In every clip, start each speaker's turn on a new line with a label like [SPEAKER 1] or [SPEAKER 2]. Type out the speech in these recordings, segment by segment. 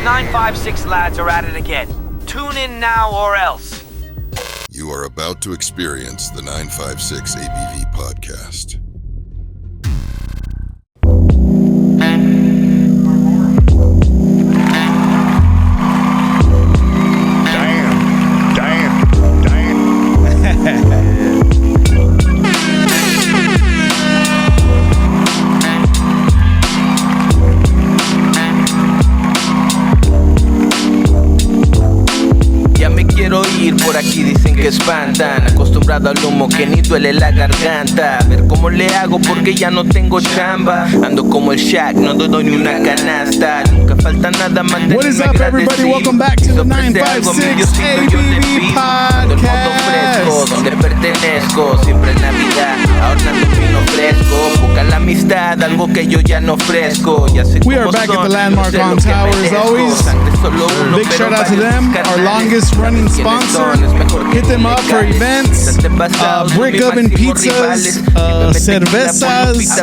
[SPEAKER 1] 956 lads are at it again. Tune in now or else.
[SPEAKER 2] You are about to experience the 956 ABV podcast.
[SPEAKER 3] Por aquí dicen que espantan, acostumbrado al humo que ni duele la garganta. Ver cómo le hago porque ya no tengo chamba. Ando como el Shaq, no doy ni una canasta. Nunca falta nada más.
[SPEAKER 4] What is up, everybody? Welcome back to the 956 ABV podcast.
[SPEAKER 3] Donde pertenezco, siempre en Navidad, ahorrando vino fresco. Busca la amistad, algo que yo ya no ofrezco.
[SPEAKER 4] We are back at the Landmark on Tower as always. Big shout out to them, our longest running sponsor. Hit them up for events, brick oven pizzas, cervezas.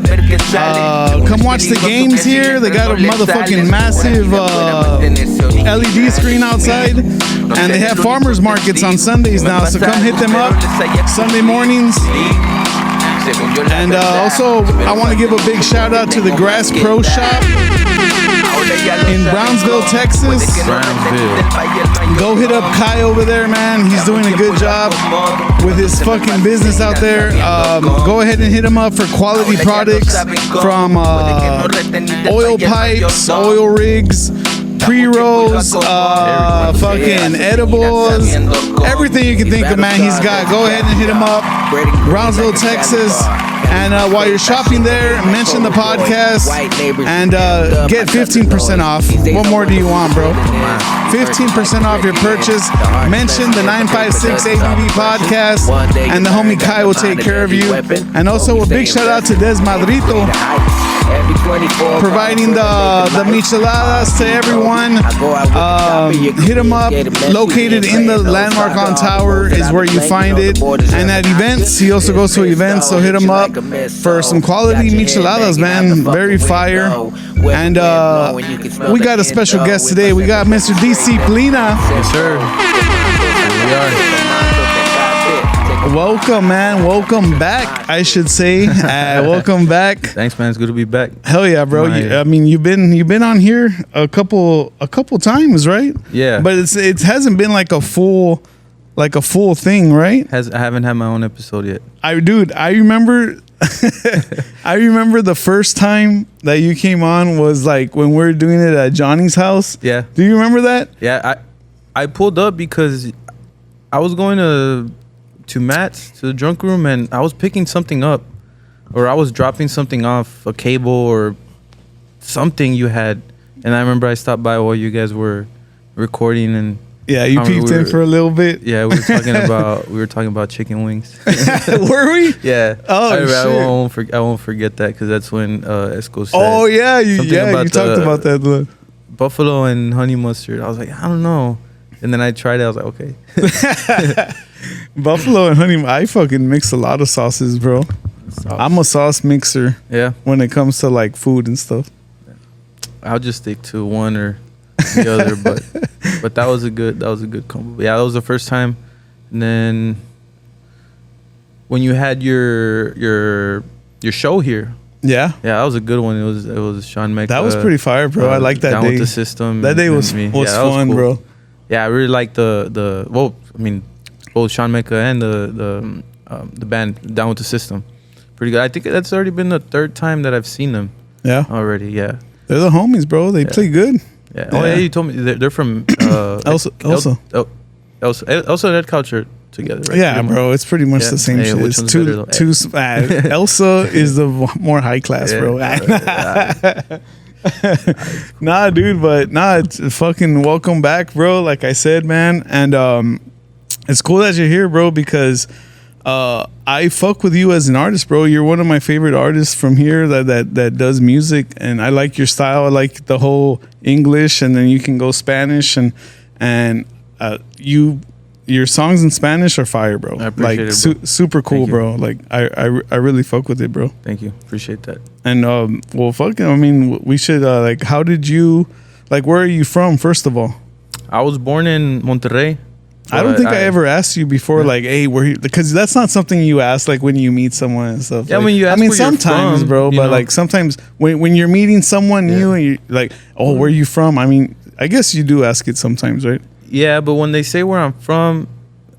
[SPEAKER 4] Come watch the games here. They got a motherfucking massive LED screen outside, and they have farmers markets on Sundays now. So come hit them up Sunday mornings. And also, I want to give a big shout out to the Grass Pro Shop in Brownsville, Texas. Go hit up Kai over there, man. He's doing a good job with his fucking business out there. Go ahead and hit him up for quality products from oil pipes, oil rigs, pre-rolls, fucking edibles, everything you can think of, man. He's got. Go ahead and hit him up, Brownsville, Texas. And while you're shopping there, mention the podcast and get 15% off. What more do you want, bro? 15% off your purchase. Mention the 956 ABV podcast, and the homie Kai will take care of you. And also a big shout out to Des Madrito, providing the micheladas to everyone. Hit him up. Located in the Landmark on Tower is where you find it. And at events, he also goes to events, so hit him up for some quality micheladas, man. Very fire. And we got a special guest today. We got Mr. DCPLINA.
[SPEAKER 5] Yes, sir. Here we are.
[SPEAKER 4] Welcome, man. Welcome back, I should say. Welcome back.
[SPEAKER 5] Thanks, man. It's good to be back.
[SPEAKER 4] Hell yeah, bro. I mean, you've been on here a couple times, right?
[SPEAKER 5] Yeah.
[SPEAKER 4] But it hasn't been like a full thing, right?
[SPEAKER 5] I haven't had my own episode yet.
[SPEAKER 4] I remember I remember the first time that you came on was like when we were doing it at Johnny's house.
[SPEAKER 5] Yeah.
[SPEAKER 4] Do you remember that?
[SPEAKER 5] Yeah, I pulled up because I was going to Matt's, to the drunk room, and I was picking something up, or I was dropping something off, a cable or something you had, and I remember I stopped by while you guys were recording, and
[SPEAKER 4] yeah, you peeped in for a little bit.
[SPEAKER 5] Yeah, we were talking about chicken wings.
[SPEAKER 4] Were we?
[SPEAKER 5] Yeah.
[SPEAKER 4] Oh shit!
[SPEAKER 5] I won't forget that because that's when Esco said.
[SPEAKER 4] Oh yeah, you talked about that. Look.
[SPEAKER 5] Buffalo and honey mustard. I was like, I don't know, and then I tried it. I was like, okay.
[SPEAKER 4] Buffalo and honey. I fucking mix a lot of sauces, bro. I'm a sauce mixer.
[SPEAKER 5] Yeah.
[SPEAKER 4] When it comes to like food and stuff,
[SPEAKER 5] I'll just stick to one or the other, but that was a good combo. Yeah, that was the first time. And then when you had your show here.
[SPEAKER 4] Yeah,
[SPEAKER 5] that was a good one. It was Sean Mecca.
[SPEAKER 4] That was pretty fire, bro. I like that
[SPEAKER 5] down
[SPEAKER 4] day.
[SPEAKER 5] With the system.
[SPEAKER 4] That day was fun, cool. Bro.
[SPEAKER 5] Yeah, I really liked both Sean Mecca and the band Down with the System. Pretty good. I think that's already been the third time that I've seen them. Yeah. Already, yeah.
[SPEAKER 4] They're the homies, bro. They play good.
[SPEAKER 5] Yeah. Oh yeah, you told me they're from
[SPEAKER 4] Elsa
[SPEAKER 5] and Ed Culture together, right?
[SPEAKER 4] Yeah, bro. It's pretty much the same shit. It's two. Elsa is the more high class, bro. Nah, dude, but it's fucking welcome back, bro. Like I said, man, and it's cool that you're here, bro, because I fuck with you as an artist, bro. You're one of my favorite artists from here that does music, and I like your style. I like the whole English, and then you can go Spanish, and your songs in Spanish are fire, bro.
[SPEAKER 5] I appreciate it, bro.
[SPEAKER 4] Super cool, bro. Like I really fuck with it, bro.
[SPEAKER 5] Thank you. Appreciate that.
[SPEAKER 4] And well, fucking, I mean, we should how did you Like, where are you from, first of all?
[SPEAKER 5] I was born in Monterrey.
[SPEAKER 4] I don't think I ever asked you before, like, hey, where you, because that's not something you ask, like, when you meet someone and stuff.
[SPEAKER 5] Yeah,
[SPEAKER 4] like,
[SPEAKER 5] when you ask
[SPEAKER 4] I mean,
[SPEAKER 5] where you're
[SPEAKER 4] sometimes,
[SPEAKER 5] from,
[SPEAKER 4] bro,
[SPEAKER 5] you
[SPEAKER 4] but
[SPEAKER 5] know.
[SPEAKER 4] like, sometimes when you're meeting someone new and you're like, oh, where are you from? I mean, I guess you do ask it sometimes, right?
[SPEAKER 5] Yeah, but when they say where I'm from,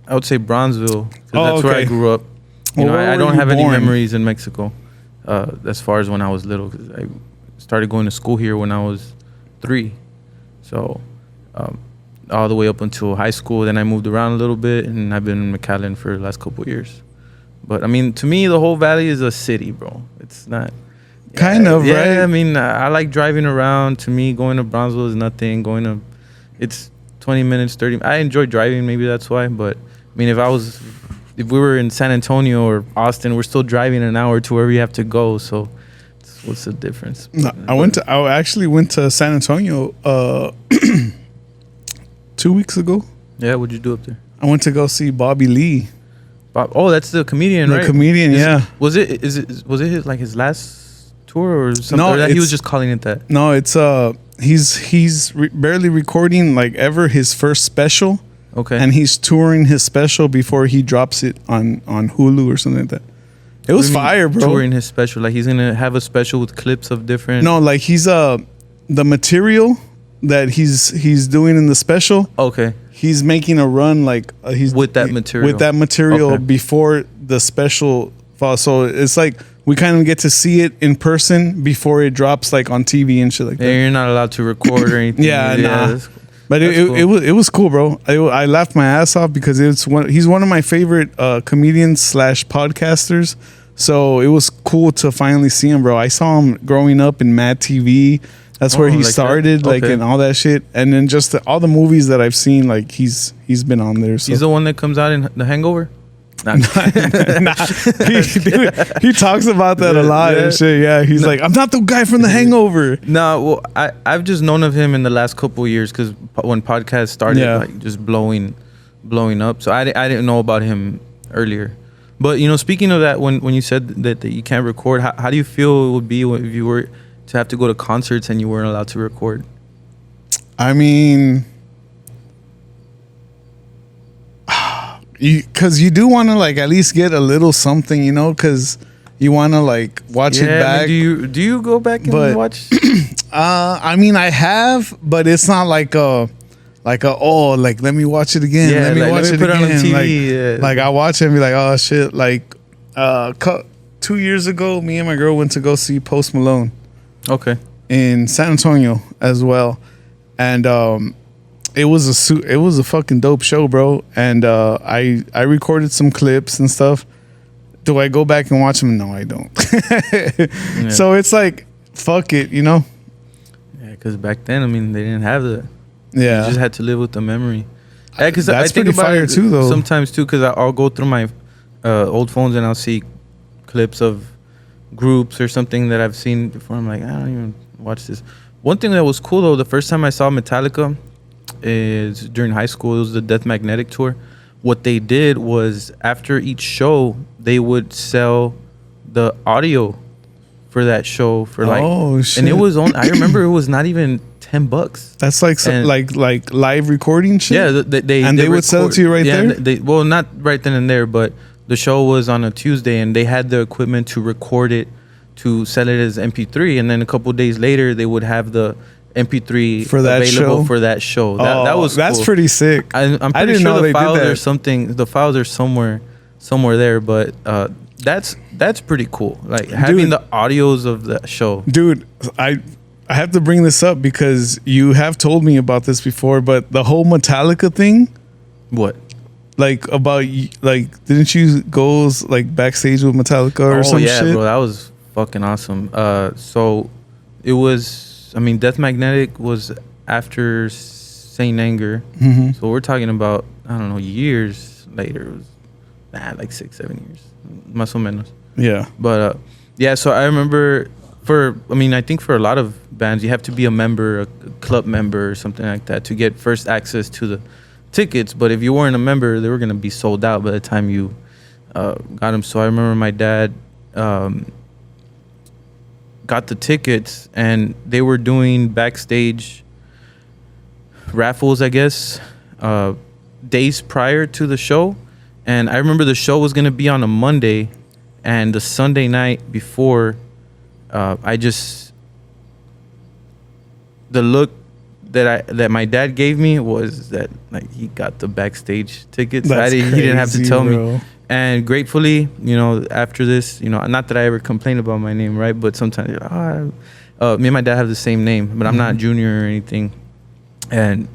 [SPEAKER 5] I would say Bronzeville. 'Cause that's where I
[SPEAKER 4] okay.
[SPEAKER 5] grew up. You
[SPEAKER 4] Well,
[SPEAKER 5] know,
[SPEAKER 4] where
[SPEAKER 5] I
[SPEAKER 4] were
[SPEAKER 5] don't
[SPEAKER 4] you
[SPEAKER 5] have any
[SPEAKER 4] born?
[SPEAKER 5] memories in Mexico as far as when I was little. Because I started going to school here when I was 3. So all the way up until high school. Then I moved around a little bit, and I've been in McAllen for the last couple of years. But I mean, to me, the whole valley is a city, bro. It's not.
[SPEAKER 4] Kind of,
[SPEAKER 5] yeah,
[SPEAKER 4] right?
[SPEAKER 5] I mean, I like driving around. To me, going to Bronzeville is nothing. It's 20 minutes, 30. I enjoy driving. Maybe that's why. But I mean, if we were in San Antonio or Austin, we're still driving an hour to wherever you have to go. So what's the difference?
[SPEAKER 4] No, I actually went to San Antonio 2 weeks ago.
[SPEAKER 5] Yeah, what'd you do up there?
[SPEAKER 4] I went to go see Bobby Lee.
[SPEAKER 5] Oh, that's the comedian,
[SPEAKER 4] The
[SPEAKER 5] right?
[SPEAKER 4] comedian, yeah.
[SPEAKER 5] Was it his last tour or something?
[SPEAKER 4] No,
[SPEAKER 5] or that he was
[SPEAKER 4] it's-
[SPEAKER 5] just calling it that?
[SPEAKER 4] No, it's he's barely recording like ever his first special,
[SPEAKER 5] Okay.
[SPEAKER 4] and he's touring his special before he drops it on Hulu or something like that. It was
[SPEAKER 5] What do you mean
[SPEAKER 4] fire, bro.
[SPEAKER 5] Touring his special, like he's gonna have a special with clips of different.
[SPEAKER 4] No, like he's the material that he's doing in the special.
[SPEAKER 5] Okay.
[SPEAKER 4] He's making a run like he's
[SPEAKER 5] With that material.
[SPEAKER 4] With that material
[SPEAKER 5] Okay.
[SPEAKER 4] before the special fall. So it's like we kind of get to see it in person before it drops like on TV and shit like that.
[SPEAKER 5] Yeah, you're not allowed to record or anything.
[SPEAKER 4] Yeah, nah.
[SPEAKER 5] that's-
[SPEAKER 4] But
[SPEAKER 5] that's cool.
[SPEAKER 4] it was cool, bro. I laughed my ass off because he's one of my favorite comedians / podcasters. So it was cool to finally see him, bro. I saw him growing up in Mad TV. That's where he
[SPEAKER 5] like that?
[SPEAKER 4] started, like,
[SPEAKER 5] Okay.
[SPEAKER 4] and all that shit. And then just all the movies that I've seen, like he's been on there. So
[SPEAKER 5] He's the one that comes out in The Hangover. Nah.
[SPEAKER 4] he talks about that a lot and shit. Yeah, he's like, I'm not the guy from The Hangover.
[SPEAKER 5] No, well, I've just known of him in the last couple of years because when podcasts started,
[SPEAKER 4] Yeah.
[SPEAKER 5] like just blowing up. So I didn't know about him earlier. But you know, speaking of that, when you said that you can't record, how do you feel it would be if you were to have to go to concerts and you weren't allowed to record?
[SPEAKER 4] I mean, because you do want to like at least get a little something, you know, because you want to like watch it
[SPEAKER 5] I mean,
[SPEAKER 4] back.
[SPEAKER 5] do you go back and
[SPEAKER 4] But-
[SPEAKER 5] watch?
[SPEAKER 4] I mean, I have, but it's not like let me watch it again.
[SPEAKER 5] Yeah,
[SPEAKER 4] let me
[SPEAKER 5] like,
[SPEAKER 4] watch
[SPEAKER 5] let me
[SPEAKER 4] it
[SPEAKER 5] put it on
[SPEAKER 4] again.
[SPEAKER 5] TV,
[SPEAKER 4] Like,
[SPEAKER 5] yeah.
[SPEAKER 4] like I watch it and be like, oh shit. Like 2 years ago, me and my girl went to go see Post Malone
[SPEAKER 5] Okay.
[SPEAKER 4] in San Antonio as well, and it was a fucking dope show, bro. And I recorded some clips and stuff. Do I go back and watch them? No, I don't. So it's like, fuck it, you know.
[SPEAKER 5] Yeah, because back then, I mean, they didn't have that.
[SPEAKER 4] Yeah,
[SPEAKER 5] You just had to live with the memory. Yeah, because I
[SPEAKER 4] That's
[SPEAKER 5] think
[SPEAKER 4] pretty
[SPEAKER 5] about
[SPEAKER 4] fire
[SPEAKER 5] it
[SPEAKER 4] too, though.
[SPEAKER 5] sometimes too, because I'll go through my old phones and I'll see clips of groups or something that I've seen before. I'm like, I don't even watch this. One thing that was cool though, the first time I saw Metallica is during high school. It was the Death Magnetic tour. What they did was after each show, they would sell the audio for that show for like,
[SPEAKER 4] Oh,
[SPEAKER 5] and it
[SPEAKER 4] shit.
[SPEAKER 5] was on. I remember it was not even $10.
[SPEAKER 4] that's like some,
[SPEAKER 5] And-
[SPEAKER 4] like live recording shit.
[SPEAKER 5] Yeah, they
[SPEAKER 4] would sell it to you right there?
[SPEAKER 5] Well, not right then and there, but the show was on a Tuesday, and they had the equipment to record it, to sell it as MP3, and then a couple days later they would have the MP3
[SPEAKER 4] For that
[SPEAKER 5] available
[SPEAKER 4] show?
[SPEAKER 5] for that show. That was
[SPEAKER 4] that's
[SPEAKER 5] cool.
[SPEAKER 4] pretty sick.
[SPEAKER 5] I'm
[SPEAKER 4] I
[SPEAKER 5] pretty
[SPEAKER 4] didn't
[SPEAKER 5] sure
[SPEAKER 4] know
[SPEAKER 5] the
[SPEAKER 4] they did
[SPEAKER 5] files
[SPEAKER 4] that.
[SPEAKER 5] are something. The files are somewhere there, but that's pretty cool. Like having
[SPEAKER 4] Dude.
[SPEAKER 5] the audios of the show.
[SPEAKER 4] Dude, I have to bring this up because you have told me about this before, but the whole Metallica thing,
[SPEAKER 5] What?
[SPEAKER 4] like about like didn't you go like backstage with Metallica or some
[SPEAKER 5] yeah,
[SPEAKER 4] shit?
[SPEAKER 5] bro, that was fucking awesome. So it was. I mean, Death Magnetic was after Saint Anger, so we're talking about I don't know years later. It was like 6-7 years, más o menos.
[SPEAKER 4] Yeah.
[SPEAKER 5] But yeah, so I remember I think for a lot of bands, you have to be a member, a club member or something like that to get first access to the tickets. But if you weren't a member, they were going to be sold out by the time you got them. So I remember my dad got the tickets, and they were doing backstage raffles, I guess, days prior to the show. And I remember the show was going to be on a Monday, and the Sunday night before, the look that my dad gave me was that like he got the backstage tickets. He didn't have to tell me. And gratefully, after this, not that I ever complain about my name, right? But sometimes you're like, me and my dad have the same name, but I'm not Junior or anything. And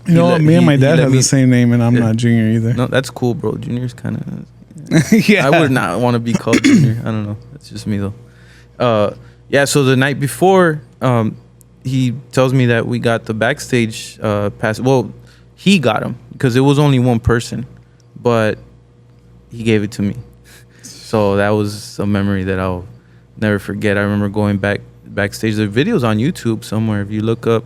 [SPEAKER 4] me and my dad have the same name, and I'm not Junior either.
[SPEAKER 5] No, that's cool, bro. Junior's kind of yeah. I would not want to be called Junior. I don't know. That's just me though. Yeah. So the night before, he tells me that we got the backstage pass. Well, he got him because it was only one person, but he gave it to me. So that was a memory that I'll never forget. I remember going backstage. There are videos on YouTube somewhere. If you look up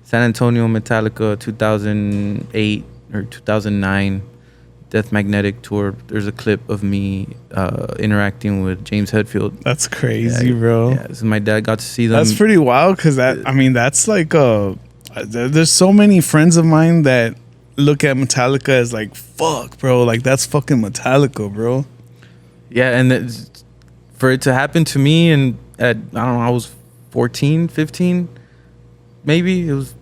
[SPEAKER 5] San Antonio Metallica 2008 or 2009 Death Magnetic tour, there's a clip of me interacting with James Hetfield.
[SPEAKER 4] That's crazy, bro.
[SPEAKER 5] Yeah, so my dad got to see them.
[SPEAKER 4] That's pretty wild because that's like there's so many friends of mine that look at Metallica as like, fuck, bro, like that's fucking Metallica, bro.
[SPEAKER 5] Yeah, and for it to happen to me, and I don't know, I was 14, 15, maybe it was.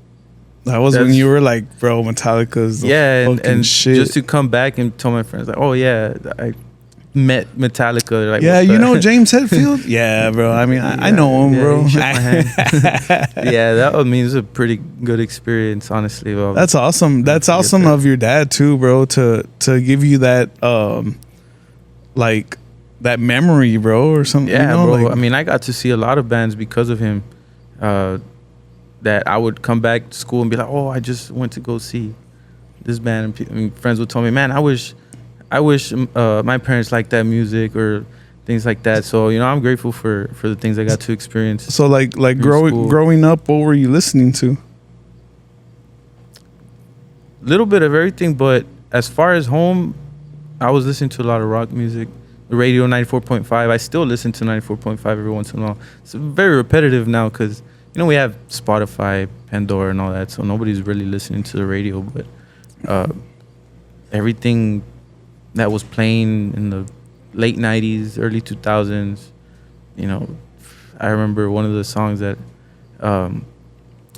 [SPEAKER 4] That was when you were like, bro, Metallica's fucking shit.
[SPEAKER 5] Just to come back and tell my friends like, oh yeah, I met Metallica. They're like,
[SPEAKER 4] yeah, you know James Hetfield? Yeah, bro. I mean, I know him, bro.
[SPEAKER 5] He shook my hand. Yeah, that was, it was a pretty good experience, honestly. Well,
[SPEAKER 4] that's awesome. That's awesome of your dad too, bro, to give you that like that memory, bro, or something.
[SPEAKER 5] Yeah, bro.
[SPEAKER 4] Like,
[SPEAKER 5] I mean, I got to see a lot of bands because of him. That I would come back to school and be like, oh, I just went to go see this band. And friends would tell me, man, I wish my parents liked that music or things like that. So, I'm grateful for the things I got to experience.
[SPEAKER 4] So like growing up, what were you listening to?
[SPEAKER 5] A little bit of everything, but as far as home, I was listening to a lot of rock music. The radio 94.5. I still listen to 94.5 every once in a while. It's very repetitive now because we have Spotify, Pandora, and all that, so nobody's really listening to the radio. But everything that was playing in the late 90s, early 2000s, I remember one of the songs that I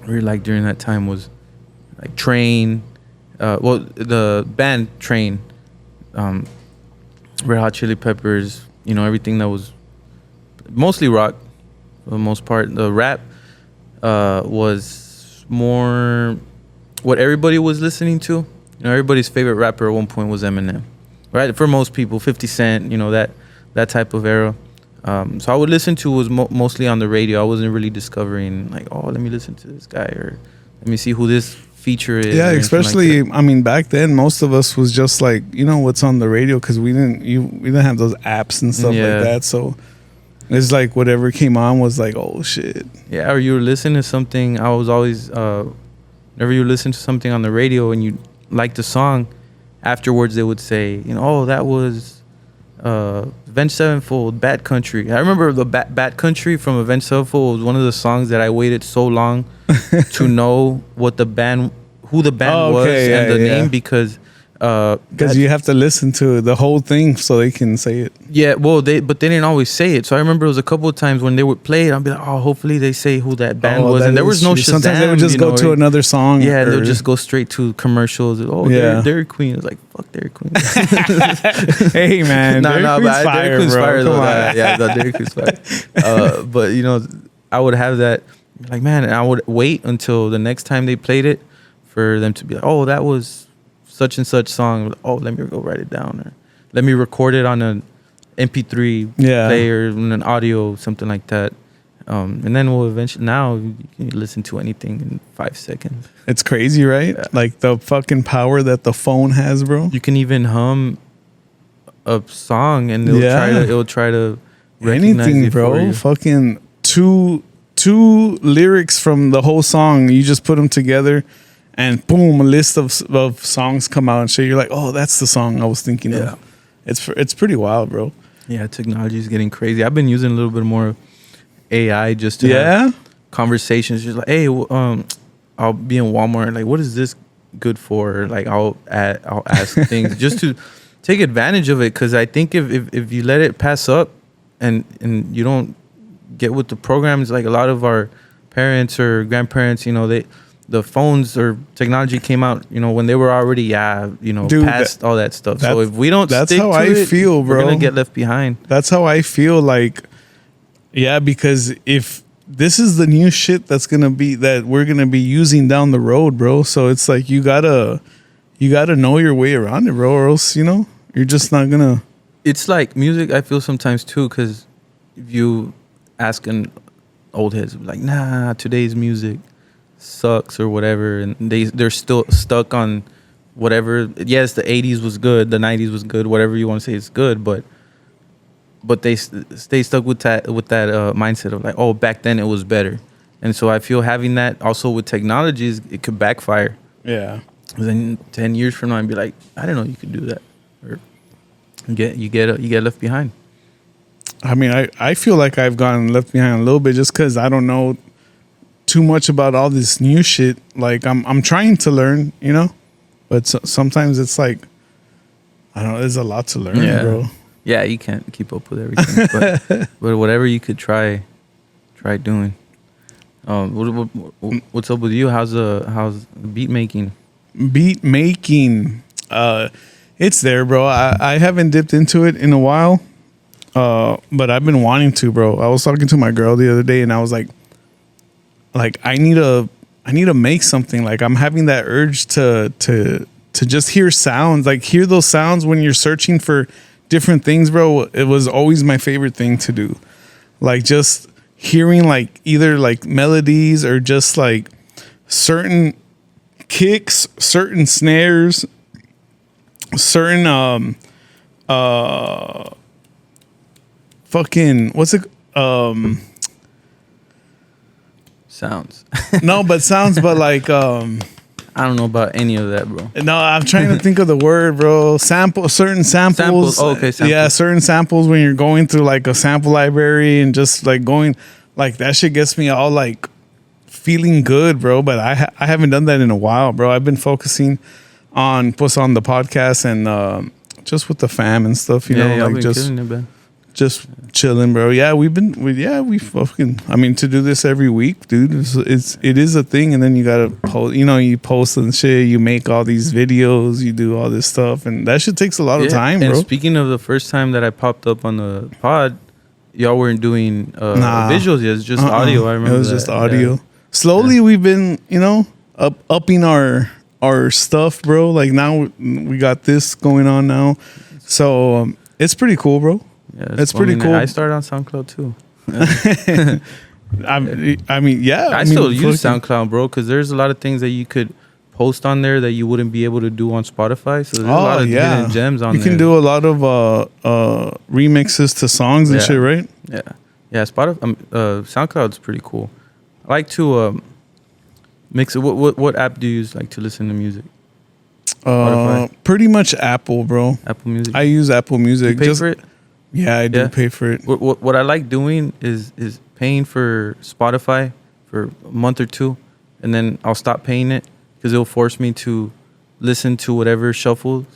[SPEAKER 5] really liked during that time was like Train. The band Train, Red Hot Chili Peppers, everything that was mostly rock for the most part. The rap was more what everybody was listening to. Everybody's favorite rapper at one point was Eminem, right? For most people, 50 Cent, that type of era. So I would listen to was mostly on the radio. I wasn't really discovering like, oh, let me listen to this guy or let me see who this feature is.
[SPEAKER 4] Yeah, especially like back then most of us was just like, what's on the radio, because we didn't have those apps and stuff like that. So it's like whatever came on was like, oh shit.
[SPEAKER 5] Yeah, or you were listening to something. I was always, whenever you listen to something on the radio and you liked the song, afterwards they would say, oh, that was Avenged Sevenfold, Bad Country. I remember the Bad Country from Avenged Sevenfold was one of the songs that I waited so long to know what who the band was and the name, because
[SPEAKER 4] you have to listen to the whole thing so they can say it.
[SPEAKER 5] Yeah, well, they didn't always say it. So I remember it was a couple of times when they would play it, I'd be like, oh, hopefully they say who that band was. And there was no Shazam.
[SPEAKER 4] Sometimes they would just go to another song.
[SPEAKER 5] Yeah, they'll just go straight to commercials. Oh, yeah. Dairy Queen. It's like, fuck Dairy Queen.
[SPEAKER 4] Hey, man. Dairy Queen's fire,
[SPEAKER 5] though. Yeah, the Dairy Queen's fire. But, I would have that, like, man, and I would wait until the next time they played it for them to be like, oh, that was such and such song. Oh, let me go write it down, or let me record it on an MP3 player, an audio, something like that. And then we'll eventually, now you can listen to anything in 5 seconds.
[SPEAKER 4] It's crazy, right? Yeah. Like the fucking power that the phone has, bro.
[SPEAKER 5] You can even hum a song and it'll try to recognize
[SPEAKER 4] anything,
[SPEAKER 5] it
[SPEAKER 4] bro.
[SPEAKER 5] For you.
[SPEAKER 4] Fucking two lyrics from the whole song. You just put them together. And boom, a list of songs come out and shit. You're like, oh, that's the song I was thinking of. It's pretty wild, bro.
[SPEAKER 5] Yeah, technology is getting crazy. I've been using a little bit more AI just to have conversations. Just like, hey, I'll be in Walmart, like, what is this good for? Like, I'll ask things just to take advantage of it, because I think if you let it pass up and you don't get with the programs, like a lot of our parents or grandparents, the phones or technology came out, when they were already, Dude, past all that stuff. So if we don't
[SPEAKER 4] that's
[SPEAKER 5] stick
[SPEAKER 4] how
[SPEAKER 5] to
[SPEAKER 4] I
[SPEAKER 5] it,
[SPEAKER 4] feel, bro.
[SPEAKER 5] We're gonna get left behind.
[SPEAKER 4] That's how I feel. Like, yeah, because if this is the new shit that we're gonna be using down the road, bro. So it's like you gotta know your way around it, bro, or else you're just not gonna.
[SPEAKER 5] It's like music. I feel sometimes too, because if you ask an old heads, like, nah, today's music sucks or whatever, and they're still stuck on whatever. Yes, the 80s was good, the 90s was good, whatever you want to say is good, but they stay stuck with that mindset of like, oh, back then it was better. And so I feel having that also with technologies, it could backfire.
[SPEAKER 4] Yeah.
[SPEAKER 5] Then 10 years from now, I'd be like, I didn't know you could do that, or you get left behind.
[SPEAKER 4] I mean, I feel like I've gotten left behind a little bit just because I don't know too much about all this new shit. Like, I'm trying to learn, but sometimes it's like, I don't know, there's a lot to learn, bro.
[SPEAKER 5] Yeah, you can't keep up with everything, but whatever you could try doing. What's up with you? How's beat making?
[SPEAKER 4] Beat making, it's there, bro. I haven't dipped into it in a while, but I've been wanting to, bro. I was talking to my girl the other day, and I was like I need to make something. Like, I'm having that urge to just hear sounds, like hear those sounds when you're searching for different things, bro. It was always my favorite thing to do. Like, just hearing like either like melodies or just like certain kicks, certain snares, certain fucking what's it
[SPEAKER 5] Sounds.
[SPEAKER 4] No, but sounds, but like
[SPEAKER 5] I don't know about any of that, bro.
[SPEAKER 4] No, I'm trying to think of the word, bro. Certain samples.
[SPEAKER 5] Oh, okay, samples.
[SPEAKER 4] Yeah, certain samples when you're going through like a sample library and just like going, like that shit gets me all like feeling good, bro. But I haven't done that in a while, bro. I've been focusing on the podcast and just with the fam and stuff, you know, like just
[SPEAKER 5] killing it, man.
[SPEAKER 4] Just chilling, bro. Yeah, we fucking. I mean, to do this every week, dude, it is a thing. And then you gotta post. You post and shit. You make all these videos. You do all this stuff, and that shit takes a lot of time, bro.
[SPEAKER 5] And speaking of the first time that I popped up on the pod, y'all weren't doing visuals yet. It's just audio. I remember
[SPEAKER 4] it was
[SPEAKER 5] that.
[SPEAKER 4] Just audio. Yeah. Slowly, we've been, upping our stuff, bro. Like now we got this going on now, so it's pretty cool, bro.
[SPEAKER 5] Yeah,
[SPEAKER 4] it's pretty cool.
[SPEAKER 5] I started on SoundCloud too.
[SPEAKER 4] I mean, yeah.
[SPEAKER 5] I still use SoundCloud, bro, because there's a lot of things that you could post on there that you wouldn't be able to do on Spotify. So there's a lot of hidden gems on there.
[SPEAKER 4] You can do a lot of remixes to songs and shit, right?
[SPEAKER 5] Yeah. Spotify, SoundCloud's pretty cool. I like to mix it. What app do you use like to listen to music?
[SPEAKER 4] Pretty much Apple, bro.
[SPEAKER 5] Apple Music.
[SPEAKER 4] I use Apple Music.
[SPEAKER 5] You pay for it?
[SPEAKER 4] Yeah, I do pay for it.
[SPEAKER 5] What I like doing is paying for Spotify for a month or two, and then I'll stop paying it because it'll force me to listen to whatever shuffles.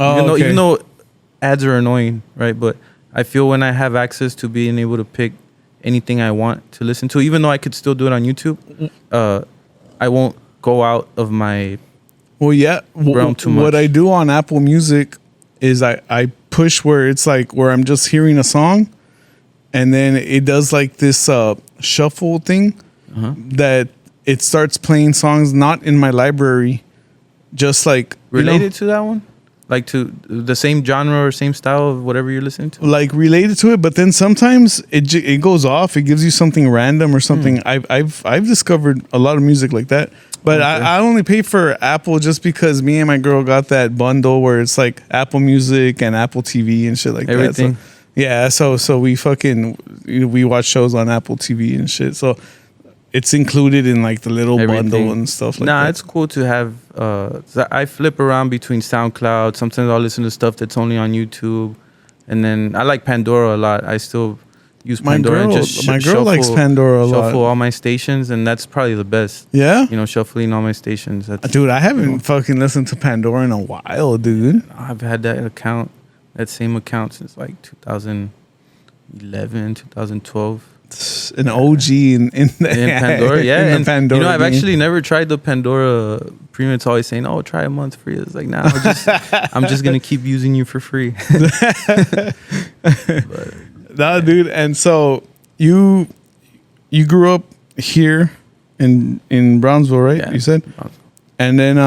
[SPEAKER 5] Even though ads are annoying, right? But I feel when I have access to being able to pick anything I want to listen to, even though I could still do it on YouTube, I won't go out of my realm too much.
[SPEAKER 4] What I do on Apple Music is I push where it's like where I'm just hearing a song, and then it does like this shuffle thing that it starts playing songs not in my library, just like
[SPEAKER 5] related to that one, like to the same genre or same style of whatever you're listening to,
[SPEAKER 4] like related to it. But then sometimes it goes off. It gives you something random or something. I've discovered a lot of music like that. But I only pay for Apple just because me and my girl got that bundle where it's like Apple Music and Apple TV and shit like
[SPEAKER 5] everything.
[SPEAKER 4] That. So we watch shows on Apple TV and shit. So it's included in like the little bundle and stuff like that.
[SPEAKER 5] Nah, it's cool to have. I flip around between SoundCloud. Sometimes I'll listen to stuff that's only on YouTube, and then I like Pandora a lot. I still use
[SPEAKER 4] My
[SPEAKER 5] Pandora and
[SPEAKER 4] girl-
[SPEAKER 5] just
[SPEAKER 4] my girl likes Pandora a lot.
[SPEAKER 5] Shuffle all my stations, and that's probably the best.
[SPEAKER 4] Yeah?
[SPEAKER 5] You know, shuffling all my stations. That's,
[SPEAKER 4] Dude, I haven't fucking listened to Pandora in a while, dude.
[SPEAKER 5] I've had that same account since like 2011, 2012.
[SPEAKER 4] An OG in
[SPEAKER 5] Pandora, yeah.
[SPEAKER 4] in the
[SPEAKER 5] And
[SPEAKER 4] Pandora
[SPEAKER 5] you know, I've
[SPEAKER 4] game.
[SPEAKER 5] actually never tried the Pandora premium. It's always saying, "Oh, try a month free." It's like, nah, I'm just gonna keep using you for free.
[SPEAKER 4] Nah, dude. And so you grew up here in Brownsville, right?
[SPEAKER 5] Yeah.
[SPEAKER 4] You said, and then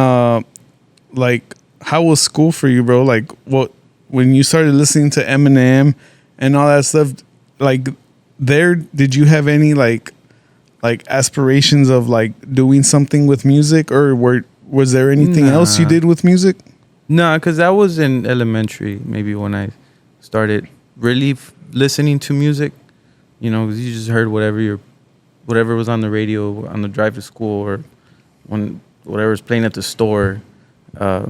[SPEAKER 4] like, how was school for you, bro? Like, what when you started listening to Eminem and all that stuff, like, did you have any like aspirations of like doing something with music, or was there anything else you did with music?
[SPEAKER 5] No, because that was in elementary, maybe when I started really listening to music. You know, 'cause you just heard whatever was on the radio on the drive to school, or when whatever was playing at the store. Nah,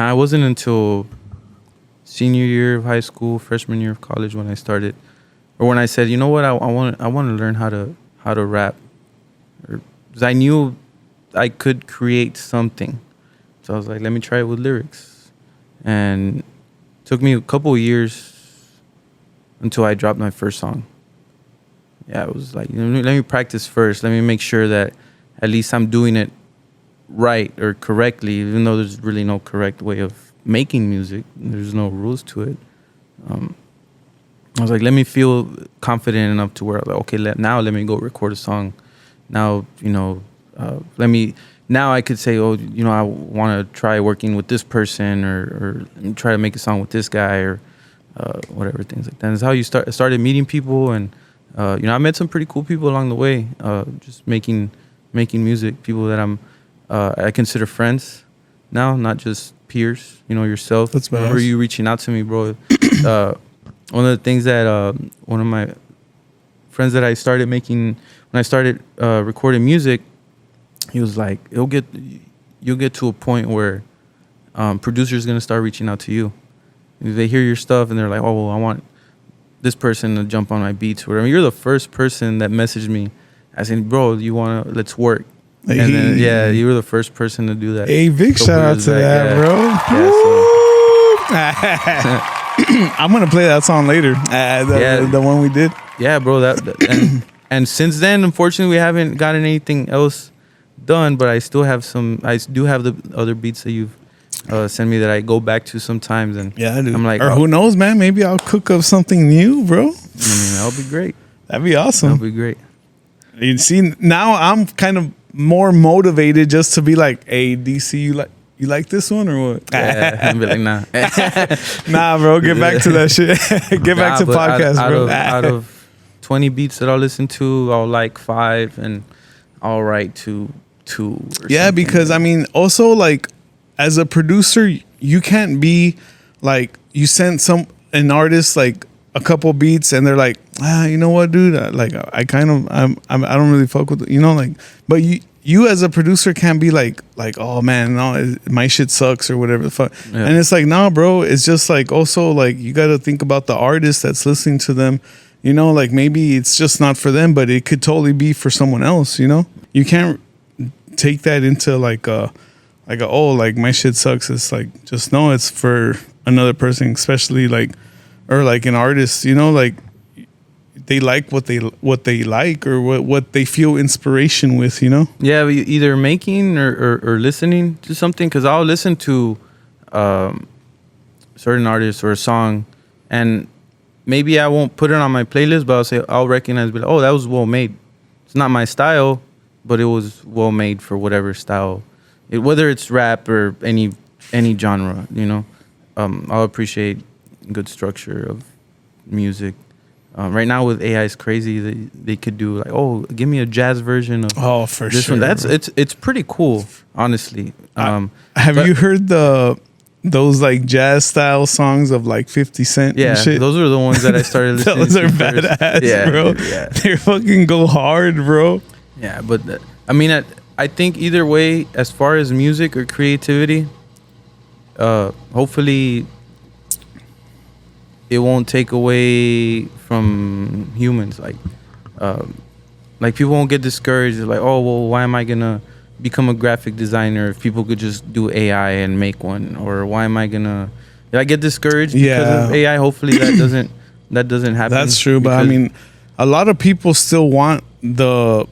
[SPEAKER 5] it wasn't until senior year of high school, freshman year of college when I started, or when I said, you know what, I want to learn how to rap, because I knew I could create something. So I was like, let me try it with lyrics. And it took me a couple of years until I dropped my first song. Yeah, it was like, let me practice first. Let me make sure that at least I'm doing it right or correctly, even though there's really no correct way of making music. There's no rules to it. I was like, let me feel confident enough to where, like, okay, now let me go record a song. Now, you know, now I could say, oh, you know, I want to try working with this person, or try to make a song with this guy, or whatever, things like that. And it's how you started meeting people, and you know, I met some pretty cool people along the way, just making music. People that I consider friends now, not just peers. You know, yourself.
[SPEAKER 4] That's badass.
[SPEAKER 5] Remember you reaching out to me, bro. One of the things that one of my friends that I started making when I started recording music, he was like, you'll get to a point where producers gonna start reaching out to you. They hear your stuff and they're like, oh, well, I want this person to jump on my beats or whatever. You're the first person that messaged me asking, bro, let's work. And then, yeah, you were the first person to do that.
[SPEAKER 4] Hey, big shout out to that, bro.
[SPEAKER 5] Yeah,
[SPEAKER 4] I'm gonna play that song later. The one we did.
[SPEAKER 5] Yeah, bro. And since then, unfortunately, we haven't gotten anything else done. But I still have some. I do have the other beats that you've sent me that I go back to sometimes. And
[SPEAKER 4] yeah, dude.
[SPEAKER 5] I'm like,
[SPEAKER 4] or who knows, man? Maybe I'll cook up something new, bro.
[SPEAKER 5] I mean, that'll be great.
[SPEAKER 4] That'd be awesome.
[SPEAKER 5] That'll be great.
[SPEAKER 4] You see, now I'm kind of more motivated just to be like, hey, DC, you like this one or what?
[SPEAKER 5] Yeah, I'll be like, nah.
[SPEAKER 4] Nah, bro, get back to that shit. Get back to podcast, bro.
[SPEAKER 5] Out of 20 beats that I'll listen to, I'll like 5 and I'll write 2 or
[SPEAKER 4] yeah,
[SPEAKER 5] something.
[SPEAKER 4] because I mean, also like as a producer, you can't be like, you send an artist like a couple beats and they're like, you know what, dude, I don't really fuck with it, you know, like, but you as a producer can't be like, oh man, no, my shit sucks or whatever the fuck. Yeah. And it's like, nah, bro, it's just like, also like, you got to think about the artist that's listening to them, you know, like maybe it's just not for them, but it could totally be for someone else, you know. You can't take that into like my shit sucks. It's like, just know it's for another person, especially like, or like an artist, you know, like they like what they like or what they feel inspiration with, you know.
[SPEAKER 5] Yeah, either making or listening to something, because I'll listen to certain artists or a song, and maybe I won't put it on my playlist, but I'll recognize, be like, oh, that was well made. It's not my style, but it was well made for whatever style, whether it's rap or any genre, you know. I'll appreciate good structure of music. Right now with AI is crazy. They could do like, oh, give me a jazz version of
[SPEAKER 4] for
[SPEAKER 5] this
[SPEAKER 4] sure.
[SPEAKER 5] one. It's pretty cool, honestly.
[SPEAKER 4] Have you heard those like jazz style songs of like 50 Cent?
[SPEAKER 5] Yeah,
[SPEAKER 4] and shit?
[SPEAKER 5] Those are the ones that I started listening
[SPEAKER 4] those
[SPEAKER 5] to.
[SPEAKER 4] Those are badass,
[SPEAKER 5] yeah,
[SPEAKER 4] bro.
[SPEAKER 5] Yeah.
[SPEAKER 4] They fucking go hard, bro.
[SPEAKER 5] Yeah, but I mean, I think either way, as far as music or creativity, hopefully it won't take away from humans. Like people won't get discouraged. Like, oh well, why am I gonna become a graphic designer if people could just do AI and make one? Or why am I gonna? Did I get discouraged because of AI? Hopefully that doesn't happen.
[SPEAKER 4] That's true, but I mean, a lot of people still want the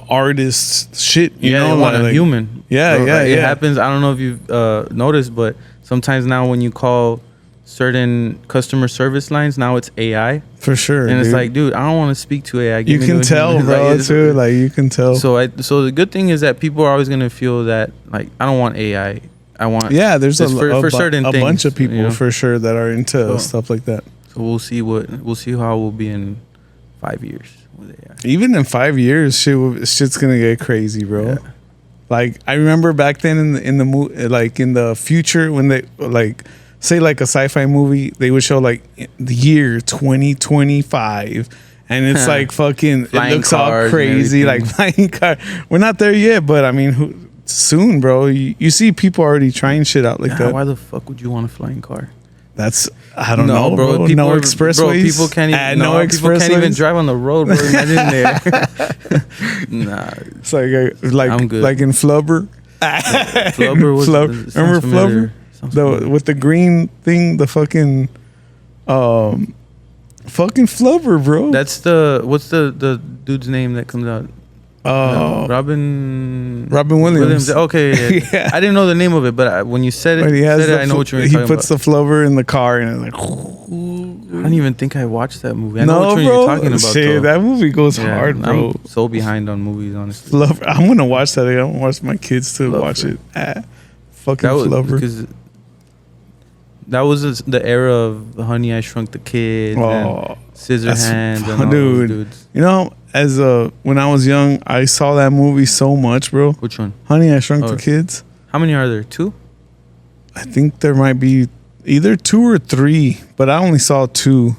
[SPEAKER 4] artist shit. You know,
[SPEAKER 5] they want a
[SPEAKER 4] like,
[SPEAKER 5] human.
[SPEAKER 4] Yeah,
[SPEAKER 5] So,
[SPEAKER 4] yeah,
[SPEAKER 5] It
[SPEAKER 4] yeah.
[SPEAKER 5] happens. I don't know if you've noticed, but sometimes now when you call certain customer service lines, now it's AI,
[SPEAKER 4] For sure.
[SPEAKER 5] and it's
[SPEAKER 4] dude.
[SPEAKER 5] like, dude, I don't want to speak to AI.
[SPEAKER 4] you
[SPEAKER 5] Give me
[SPEAKER 4] can
[SPEAKER 5] to a
[SPEAKER 4] tell,
[SPEAKER 5] human.
[SPEAKER 4] bro,
[SPEAKER 5] it's-
[SPEAKER 4] too. Like you can tell.
[SPEAKER 5] So the good thing is that people are always gonna feel that like I don't want AI. I want
[SPEAKER 4] there's
[SPEAKER 5] it's for certain
[SPEAKER 4] a
[SPEAKER 5] things,
[SPEAKER 4] bunch of people
[SPEAKER 5] you know?
[SPEAKER 4] for sure that are into
[SPEAKER 5] So-
[SPEAKER 4] stuff like that.
[SPEAKER 5] So we'll see how we'll be in 5 years with AI.
[SPEAKER 4] Even in 5 years, shit's gonna get crazy, bro.
[SPEAKER 5] Yeah.
[SPEAKER 4] Like I remember back then in the future when they like say like a sci-fi movie, they would show like the year 2025, and it's like fucking
[SPEAKER 5] Flying
[SPEAKER 4] it looks all
[SPEAKER 5] cars and
[SPEAKER 4] crazy, like
[SPEAKER 5] everything.
[SPEAKER 4] flying car. We're not there yet, but I mean, soon, bro. You see people already trying shit out like that.
[SPEAKER 5] Why the fuck would you want a flying car?
[SPEAKER 4] That's I don't know, bro.
[SPEAKER 5] People
[SPEAKER 4] No
[SPEAKER 5] are-
[SPEAKER 4] expressways.
[SPEAKER 5] Bro, people can't even. People can't even drive on the road, bro. Imagine there. Nah,
[SPEAKER 4] It's like
[SPEAKER 5] I'm good.
[SPEAKER 4] like in Flubber.
[SPEAKER 5] Flubber was.
[SPEAKER 4] Flub-
[SPEAKER 5] sounds
[SPEAKER 4] remember
[SPEAKER 5] familiar.
[SPEAKER 4] Flubber?
[SPEAKER 5] Sounds familiar.
[SPEAKER 4] With the green thing, the fucking Flubber, bro.
[SPEAKER 5] That's what's the dude's name that comes out? Robin
[SPEAKER 4] Williams.
[SPEAKER 5] Okay, yeah.
[SPEAKER 4] Yeah.
[SPEAKER 5] I didn't know the name of it, but when you said
[SPEAKER 4] When he
[SPEAKER 5] it,
[SPEAKER 4] has
[SPEAKER 5] I know what you were
[SPEAKER 4] he
[SPEAKER 5] talking
[SPEAKER 4] puts
[SPEAKER 5] about.
[SPEAKER 4] the Flubber in the car and it's like
[SPEAKER 5] I don't even think I watched that movie. I know
[SPEAKER 4] no,
[SPEAKER 5] which one
[SPEAKER 4] bro.
[SPEAKER 5] you're talking about.
[SPEAKER 4] Shit,
[SPEAKER 5] though.
[SPEAKER 4] that movie goes
[SPEAKER 5] Yeah,
[SPEAKER 4] hard, bro.
[SPEAKER 5] I'm so behind on movies, honestly.
[SPEAKER 4] Flubber. I'm gonna watch that. I'm gonna watch my kids to
[SPEAKER 5] Flubber.
[SPEAKER 4] watch it. Fucking
[SPEAKER 5] That was
[SPEAKER 4] Flubber.
[SPEAKER 5] because that was the era of Honey, I Shrunk the Kids, and Scissorhands, and all
[SPEAKER 4] dude.
[SPEAKER 5] those dudes.
[SPEAKER 4] You know, as when I was young, I saw that movie so much, bro.
[SPEAKER 5] Which one?
[SPEAKER 4] Honey, I Shrunk
[SPEAKER 5] Oh.
[SPEAKER 4] the Kids.
[SPEAKER 5] How many are there? 2?
[SPEAKER 4] I think there might be either 2 or 3, but I only saw 2.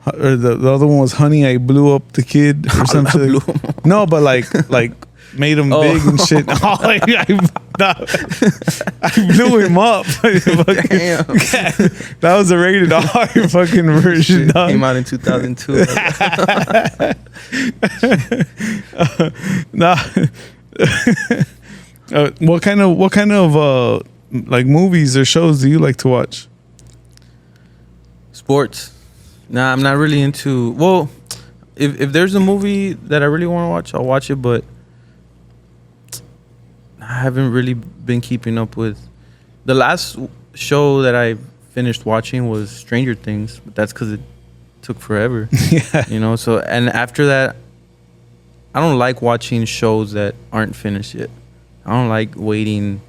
[SPEAKER 4] Or the other one was Honey, I Blew Up the Kid or something.
[SPEAKER 5] blew him
[SPEAKER 4] No, but like made him big and shit. Oh, I blew him up.
[SPEAKER 5] Damn.
[SPEAKER 4] That was a rated R fucking version. Dog.
[SPEAKER 5] Came out in 2002.
[SPEAKER 4] Nah. What kind of like movies or shows do you like to watch?
[SPEAKER 5] Sports. Nah, I'm not really into. Well, if there's a movie that I really want to watch, I'll watch it. But I haven't really been keeping up with. The last show that I finished watching was Stranger Things, but that's because it took forever.
[SPEAKER 4] Yeah.
[SPEAKER 5] You know. So and after that, I don't like watching shows that aren't finished yet. I don't like waiting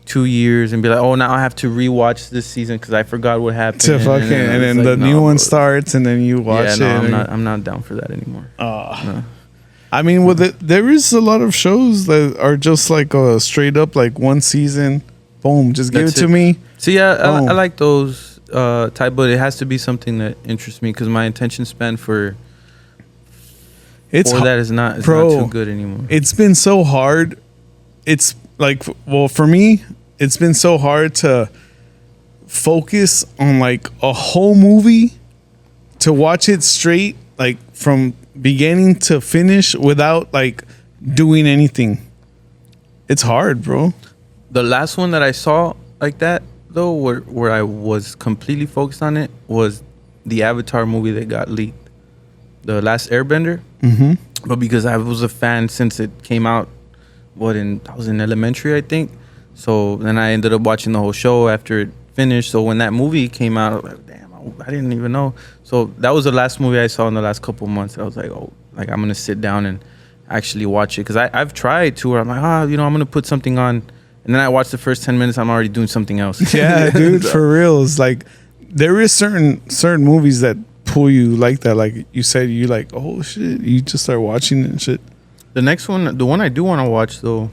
[SPEAKER 5] 2 years and be like, oh, now I have to rewatch this season because I forgot what happened.
[SPEAKER 4] To fucking and then
[SPEAKER 5] it's
[SPEAKER 4] the
[SPEAKER 5] like,
[SPEAKER 4] new
[SPEAKER 5] no,
[SPEAKER 4] one
[SPEAKER 5] bro.
[SPEAKER 4] starts and then you watch it.
[SPEAKER 5] Yeah, no,
[SPEAKER 4] and-
[SPEAKER 5] I'm not down for that anymore. No.
[SPEAKER 4] I mean, there is a lot of shows that are just like a straight up like one season, boom, just give
[SPEAKER 5] That's
[SPEAKER 4] it to
[SPEAKER 5] it.
[SPEAKER 4] me.
[SPEAKER 5] See, yeah, I
[SPEAKER 4] Boom.
[SPEAKER 5] like those type, but it has to be something that interests me because my attention span for
[SPEAKER 4] It's
[SPEAKER 5] that is not
[SPEAKER 4] bro,
[SPEAKER 5] not too good anymore.
[SPEAKER 4] It's been so hard. It's like, well, for me, it's been so hard to focus on like a whole movie, to watch it straight, like from beginning to finish without like doing anything. It's hard, bro.
[SPEAKER 5] The last one that I saw like that though, where I was completely focused on it, was the Avatar movie that got leaked, The Last Airbender.
[SPEAKER 4] Mm-hmm.
[SPEAKER 5] But because I was a fan since it came out, I was in elementary, I think. So then I ended up watching the whole show after it finished. So when that movie came out, I was like, damn, I didn't even know. So that was the last movie I saw in the last couple of months. I was like, oh, like I'm gonna sit down and actually watch it, because I've tried to, where I'm like, I'm gonna put something on, and then I watch the first 10 minutes, I'm already doing something else.
[SPEAKER 4] Yeah, dude, for real. It's like there is certain movies that pull you like that. Like you said, you like, oh shit, you just start watching it and shit.
[SPEAKER 5] The next one, the one I do want to watch though,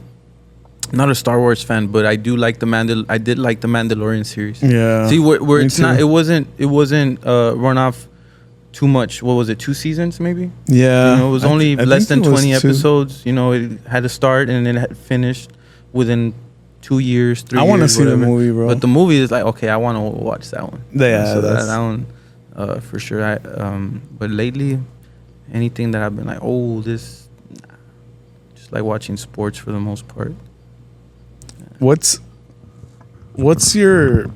[SPEAKER 5] not a Star Wars fan, but I do like I did like the Mandalorian series.
[SPEAKER 4] Yeah.
[SPEAKER 5] See, where
[SPEAKER 4] me
[SPEAKER 5] it's
[SPEAKER 4] too.
[SPEAKER 5] not, it wasn't run off too much. What was it? 2 seasons maybe?
[SPEAKER 4] Yeah.
[SPEAKER 5] It was only
[SPEAKER 4] I
[SPEAKER 5] less
[SPEAKER 4] think
[SPEAKER 5] than
[SPEAKER 4] it was
[SPEAKER 5] 20
[SPEAKER 4] 2.
[SPEAKER 5] episodes. It had to start and then it had finished within 2 years, 3
[SPEAKER 4] I
[SPEAKER 5] years.
[SPEAKER 4] want to see the movie, bro.
[SPEAKER 5] But the movie is like, okay, I want to watch that one.
[SPEAKER 4] Yeah,
[SPEAKER 5] so
[SPEAKER 4] that's
[SPEAKER 5] that one for sure. But lately, anything that I've been like, oh, this, nah. Just like watching sports for the most part.
[SPEAKER 4] What's your, I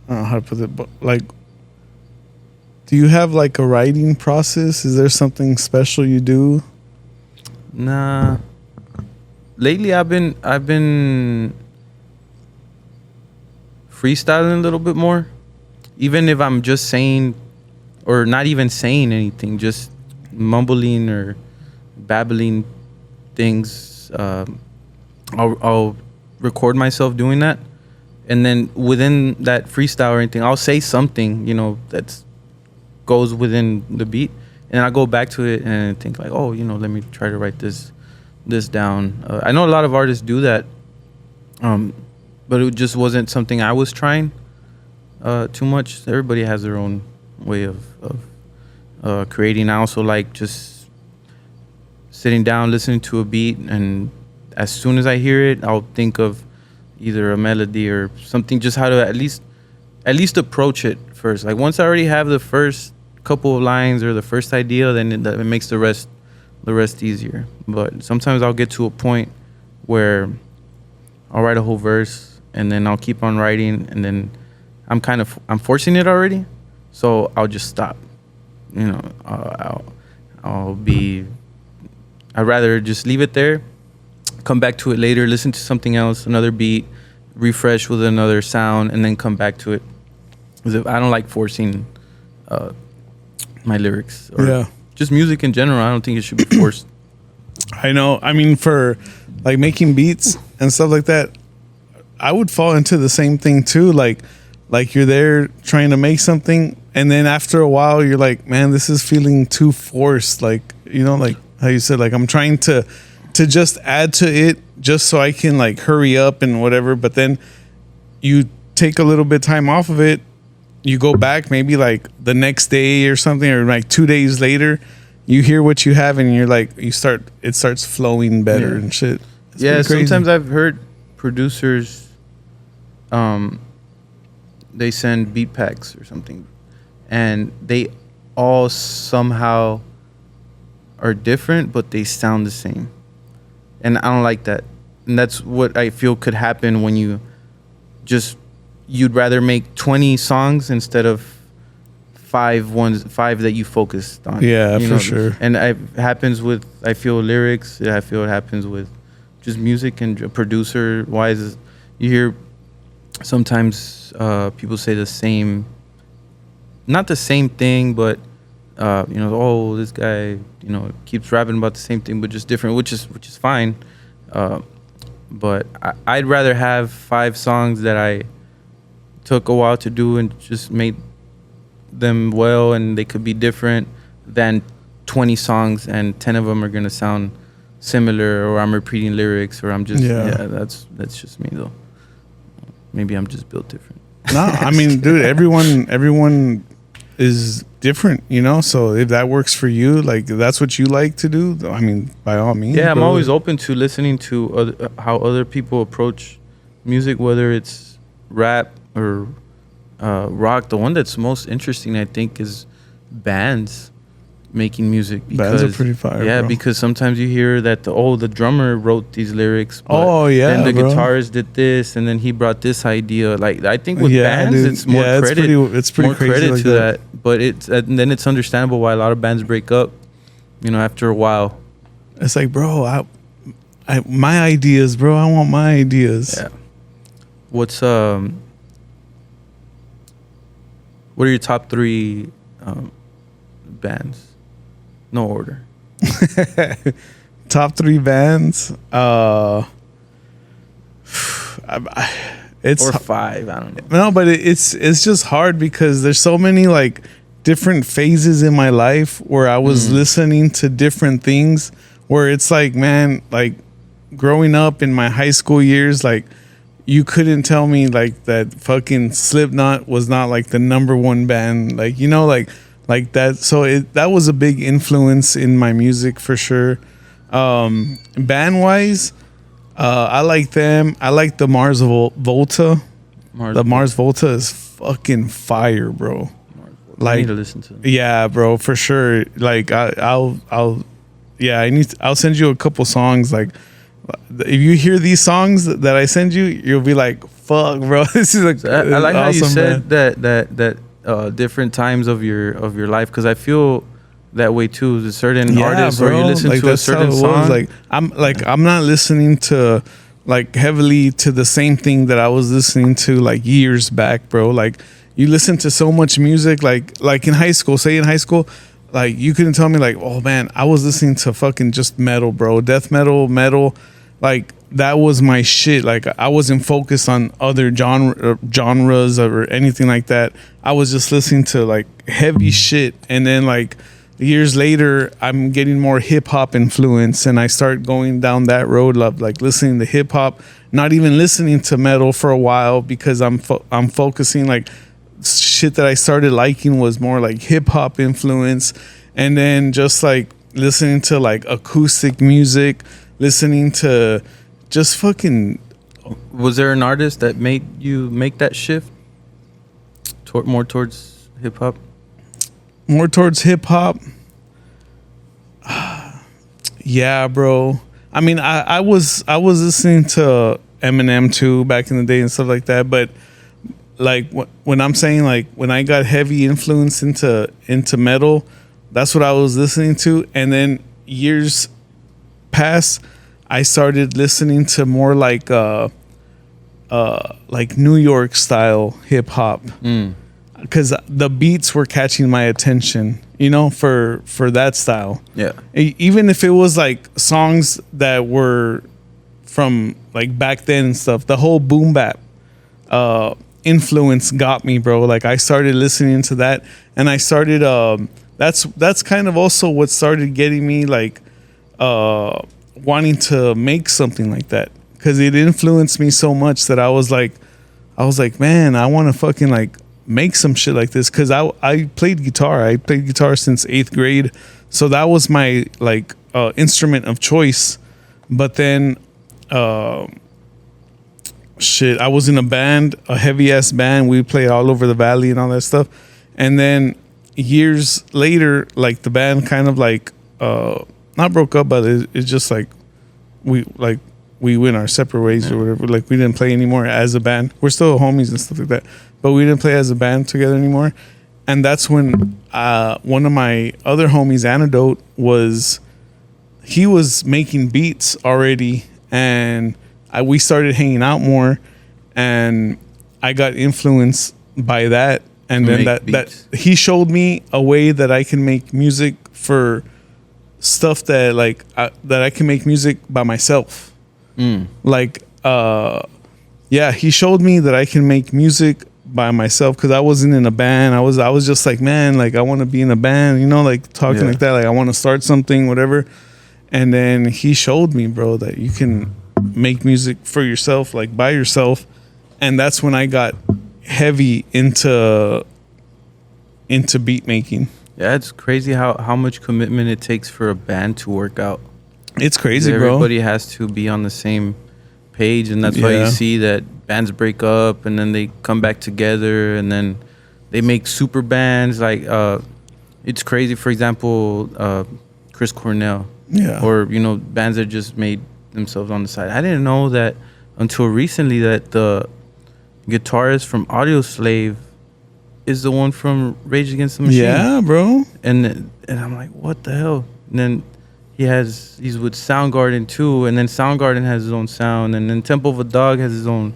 [SPEAKER 4] don't know how to put it, but like, do you have like a writing process? Is there something special you do?
[SPEAKER 5] Nah. Lately, I've been freestyling a little bit more. Even if I'm just saying, or not even saying anything, just mumbling or babbling things. I'll record myself doing that, and then within that freestyle or anything, I'll say something, that's goes within the beat, and I go back to it and think like, oh, let me try to write this down. I know a lot of artists do that, but it just wasn't something I was trying too much. Everybody has their own way of creating. I also like just sitting down, listening to a beat, and as soon as I hear it, I'll think of either a melody or something, just how to at least approach it first. Like once I already have the first couple of lines or the first idea, then it makes the rest easier. But sometimes I'll get to a point where I'll write a whole verse and then I'll keep on writing, and then I'm forcing it already, so I'll just stop. I'd rather just leave it there, come back to it later, listen to something else, another beat, refresh with another sound, and then come back to it. Because I don't like forcing my lyrics or just music in general. I don't think it should be forced.
[SPEAKER 4] I know. I mean, for like making beats and stuff like that, I would fall into the same thing too. Like you're there trying to make something, and then after a while, you're like, man, this is feeling too forced. Like, like how you said, like I'm trying to just add to it just so I can like hurry up and whatever. But then you take a little bit time off of it. You go back maybe like the next day or something, or like 2 days later, you hear what you have, and you're like, it starts flowing better and shit. It's
[SPEAKER 5] sometimes I've heard producers, they send beat packs or something, and they all somehow are different, but they sound the same. And I don't like that. And that's what I feel could happen when you'd rather make 20 songs instead of five that you focused on.
[SPEAKER 4] Yeah, for sure.
[SPEAKER 5] And it happens with, I feel, lyrics. I feel it happens with just music and producer wise. You hear sometimes people say the same, not the same thing, but oh, this guy, keeps rapping about the same thing, but just different, which is fine. But I'd rather have 5 songs that I took a while to do and just made them well, and they could be different, than 20 songs and 10 of them are gonna sound similar, or I'm repeating lyrics, or I'm just that's just me though. Maybe I'm just built different.
[SPEAKER 4] No, I mean, dude, everyone is different, so if that works for you, like if that's what you like to do, I mean, by all means.
[SPEAKER 5] I'm always open to listening to how other people approach music, whether it's rap or rock. The one that's most interesting, I think, is bands making music.
[SPEAKER 4] Bands are pretty fire. Bro.
[SPEAKER 5] Because sometimes you hear that the drummer wrote these lyrics.
[SPEAKER 4] Then
[SPEAKER 5] the guitarist did this, and then he brought this idea. Like I think with bands, dude, it's more credit.
[SPEAKER 4] It's pretty
[SPEAKER 5] more
[SPEAKER 4] crazy
[SPEAKER 5] credit
[SPEAKER 4] like
[SPEAKER 5] to that. But and then it's understandable why a lot of bands break up. After a while.
[SPEAKER 4] It's like, bro, I my ideas, bro. I want my ideas.
[SPEAKER 5] Yeah. What are your top 3 bands? No order.
[SPEAKER 4] Top 3 bands. It's
[SPEAKER 5] or 5. I don't know.
[SPEAKER 4] No, but it's just hard because there's so many like different phases in my life where I was listening to different things. Where it's like, man, like growing up in my high school years, like you couldn't tell me like that fucking Slipknot was not like the #1 band, like like that. So that was a big influence in my music for sure. Band wise, I like them. I like the Mars Volta. The Mars Volta is fucking fire, bro.
[SPEAKER 5] I need to listen to it.
[SPEAKER 4] Yeah, bro, for sure. Like I'll I'll send you a couple songs. Like if you hear these songs that I send you, you'll be like, "Fuck, bro, this is like."
[SPEAKER 5] I like how you
[SPEAKER 4] awesome,
[SPEAKER 5] said
[SPEAKER 4] man.
[SPEAKER 5] that different times of your life, because I feel that way too. There's certain artists where you listen
[SPEAKER 4] like,
[SPEAKER 5] to a
[SPEAKER 4] that's how
[SPEAKER 5] certain
[SPEAKER 4] it
[SPEAKER 5] song.
[SPEAKER 4] was. I'm not listening to like heavily to the same thing that I was listening to like years back, bro. Like you listen to so much music, like in high school. Say in high school, like you couldn't tell me like, oh man, I was listening to fucking just metal, bro, death metal, like that was my shit. Like I wasn't focused on other genres or anything like that. I was just listening to like heavy shit, and then like years later, I'm getting more hip hop influence, and I start going down that road of like listening to hip hop, not even listening to metal for a while because I'm focusing like shit that I started liking was more like hip hop influence, and then just like listening to like acoustic music, listening to just fucking.
[SPEAKER 5] Was there an artist that made you make that shift more towards hip hop?
[SPEAKER 4] More towards hip hop. Yeah, bro. I mean, I was listening to Eminem too back in the day and stuff like that. But like when I'm saying like when I got heavy influence into metal, that's what I was listening to. And then years past, I started listening to more like New York style hip hop. Because the beats were catching my attention, you know, for that style.
[SPEAKER 5] Yeah.
[SPEAKER 4] Even if it was like songs that were from like back then and stuff, the whole boom bap influence got me, bro. Like I started listening to that, and I started. That's kind of also what started getting me like wanting to make something like that, because it influenced me so much that I was like, man, I want to fucking like make some shit like this, because I played guitar. I played guitar since 8th grade, so that was my like instrument of choice. But then shit, I was in a band, a heavy ass band. We played all over the valley and all that stuff. And then years later, like the band kind of like not broke up, but it's just like we went our separate ways or whatever. Like we didn't play anymore as a band. We're still homies and stuff like that, but we didn't play as a band together anymore. And that's when one of my other homies, Antidote, he was making beats already, and we started hanging out more, and I got influenced by that. And then that he showed me a way that I can make music for stuff that like that I can make music by myself. Like he showed me that I can make music by myself, because I wasn't in a band. I was just like, man, like I want to be in a band, you know, like talking like that, like I want to start something, whatever. And then he showed me, bro, that you can make music for yourself, like by yourself. And that's when I got heavy into beat making.
[SPEAKER 5] Yeah, it's crazy how much commitment it takes for a band to work out.
[SPEAKER 4] It's crazy, bro.
[SPEAKER 5] Everybody has to be on the same page, and that's why you see that bands break up and then they come back together, and then they make super bands. Like it's crazy. For example, Chris Cornell, or you know, bands that just made themselves on the side. I didn't know that until recently that the guitarist from Audioslave is the one from Rage Against the Machine. Yeah,
[SPEAKER 4] bro.
[SPEAKER 5] And I'm like, what the hell? And then he's with Soundgarden too, and then Soundgarden has his own sound, and then Temple of a Dog has his own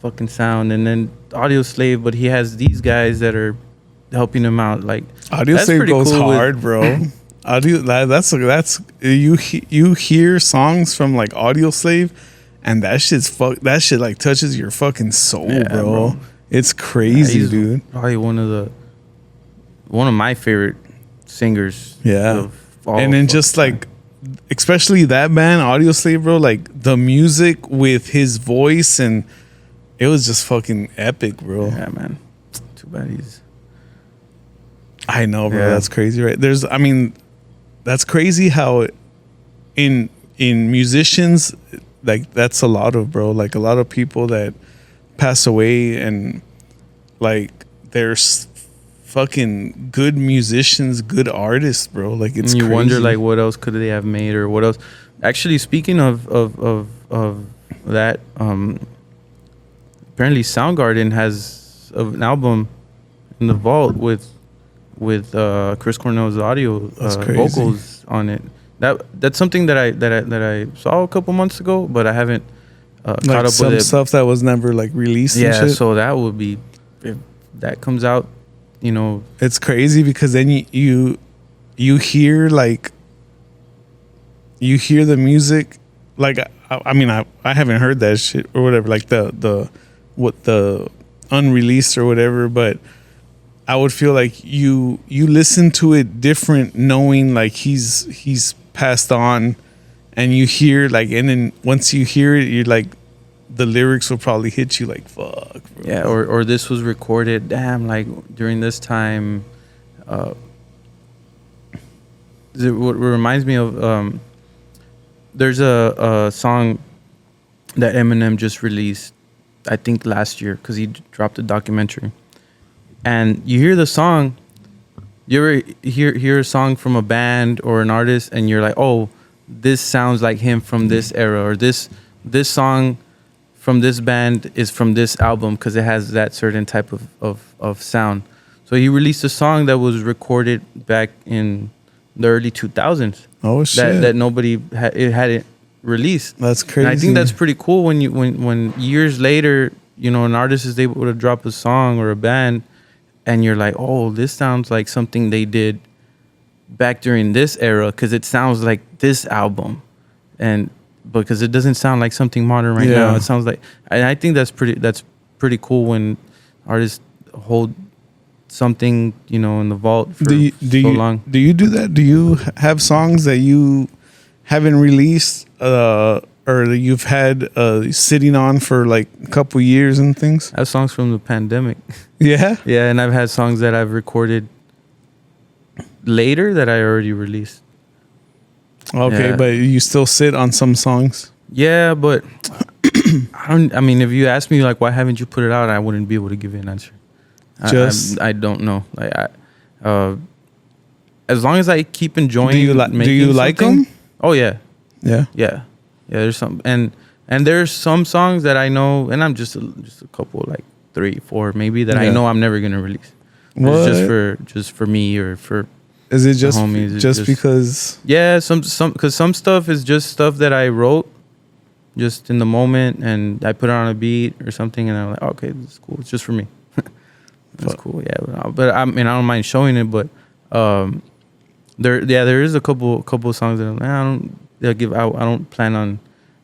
[SPEAKER 5] fucking sound, and then Audioslave, but he has these guys that are helping him out. Like
[SPEAKER 4] Audioslave goes cool hard, bro. That's you hear songs from like Audioslave, and that shit like touches your fucking soul, bro. It's crazy, dude.
[SPEAKER 5] Probably one of my favorite singers.
[SPEAKER 4] Yeah. And then just like, especially that band, Audioslave, bro, like the music with his voice, and it was just fucking epic, bro.
[SPEAKER 5] Yeah, man. Too bad he's.
[SPEAKER 4] I know, bro. Yeah. That's crazy, right? That's crazy how in musicians, like that's a lot of, bro. Like a lot of people that pass away, and like there's fucking good musicians, good artists, bro. Like it's
[SPEAKER 5] and you
[SPEAKER 4] crazy.
[SPEAKER 5] wonder like what else could they have made, or what else. Actually, speaking of that, apparently Soundgarden has an album in the vault with Chris Cornell's audio vocals on it. That's something that I saw a couple months ago, but I haven't caught up with it.
[SPEAKER 4] Some stuff that was never like released.
[SPEAKER 5] Yeah,
[SPEAKER 4] and shit.
[SPEAKER 5] so that would be, if that comes out, you know.
[SPEAKER 4] It's crazy because then you hear like, you hear the music, like I mean I haven't heard that shit or whatever, like the unreleased or whatever, but I would feel like you listen to it different, knowing like he's passed on, and you hear like, and then once you hear it, you're like, the lyrics will probably hit you like, fuck, bro.
[SPEAKER 5] Yeah, or this was recorded, damn, like during this time. What reminds me of, there's a song that Eminem just released, I think last year, because he dropped a documentary. And you hear the song, you ever hear a song from a band or an artist, and you're like, oh, this sounds like him from this era, or this song from this band is from this album because it has that certain type of sound. So he released a song that was recorded back in the early 2000s.
[SPEAKER 4] Oh shit!
[SPEAKER 5] That nobody hadn't released.
[SPEAKER 4] That's crazy.
[SPEAKER 5] And I think that's pretty cool when years later, you know, an artist is able to drop a song or a band, and you're like, oh, this sounds like something they did back during this era because it sounds like this album, and because it doesn't sound like something modern right now. It sounds like, and I think that's pretty cool when artists hold something, you know, in the vault for so long.
[SPEAKER 4] Do you do that? Do you have songs that you haven't released or that you've had sitting on for like a couple years and things?
[SPEAKER 5] I have songs from the pandemic.
[SPEAKER 4] Yeah?
[SPEAKER 5] Yeah, and I've had songs that I've recorded later that I already released.
[SPEAKER 4] Okay,
[SPEAKER 5] Yeah.
[SPEAKER 4] but you still sit on some songs?
[SPEAKER 5] Yeah, but I mean, if you ask me like, why haven't you put it out, I wouldn't be able to give you an answer. I don't know. Like, as long as I keep enjoying.
[SPEAKER 4] Do you like them?
[SPEAKER 5] Oh yeah,
[SPEAKER 4] yeah.
[SPEAKER 5] There's some, and there's some songs that I know, and I'm just a couple, like 3, 4 maybe, that I know I'm never gonna release. It's just for me or for.
[SPEAKER 4] Is it just
[SPEAKER 5] homies.
[SPEAKER 4] just because?
[SPEAKER 5] Yeah, because some stuff is just stuff that I wrote, just in the moment, and I put it on a beat or something, and I'm like, okay, this is cool. It's just for me. That's cool. Yeah, but I mean, I don't mind showing it, but there is a couple songs that I don't plan on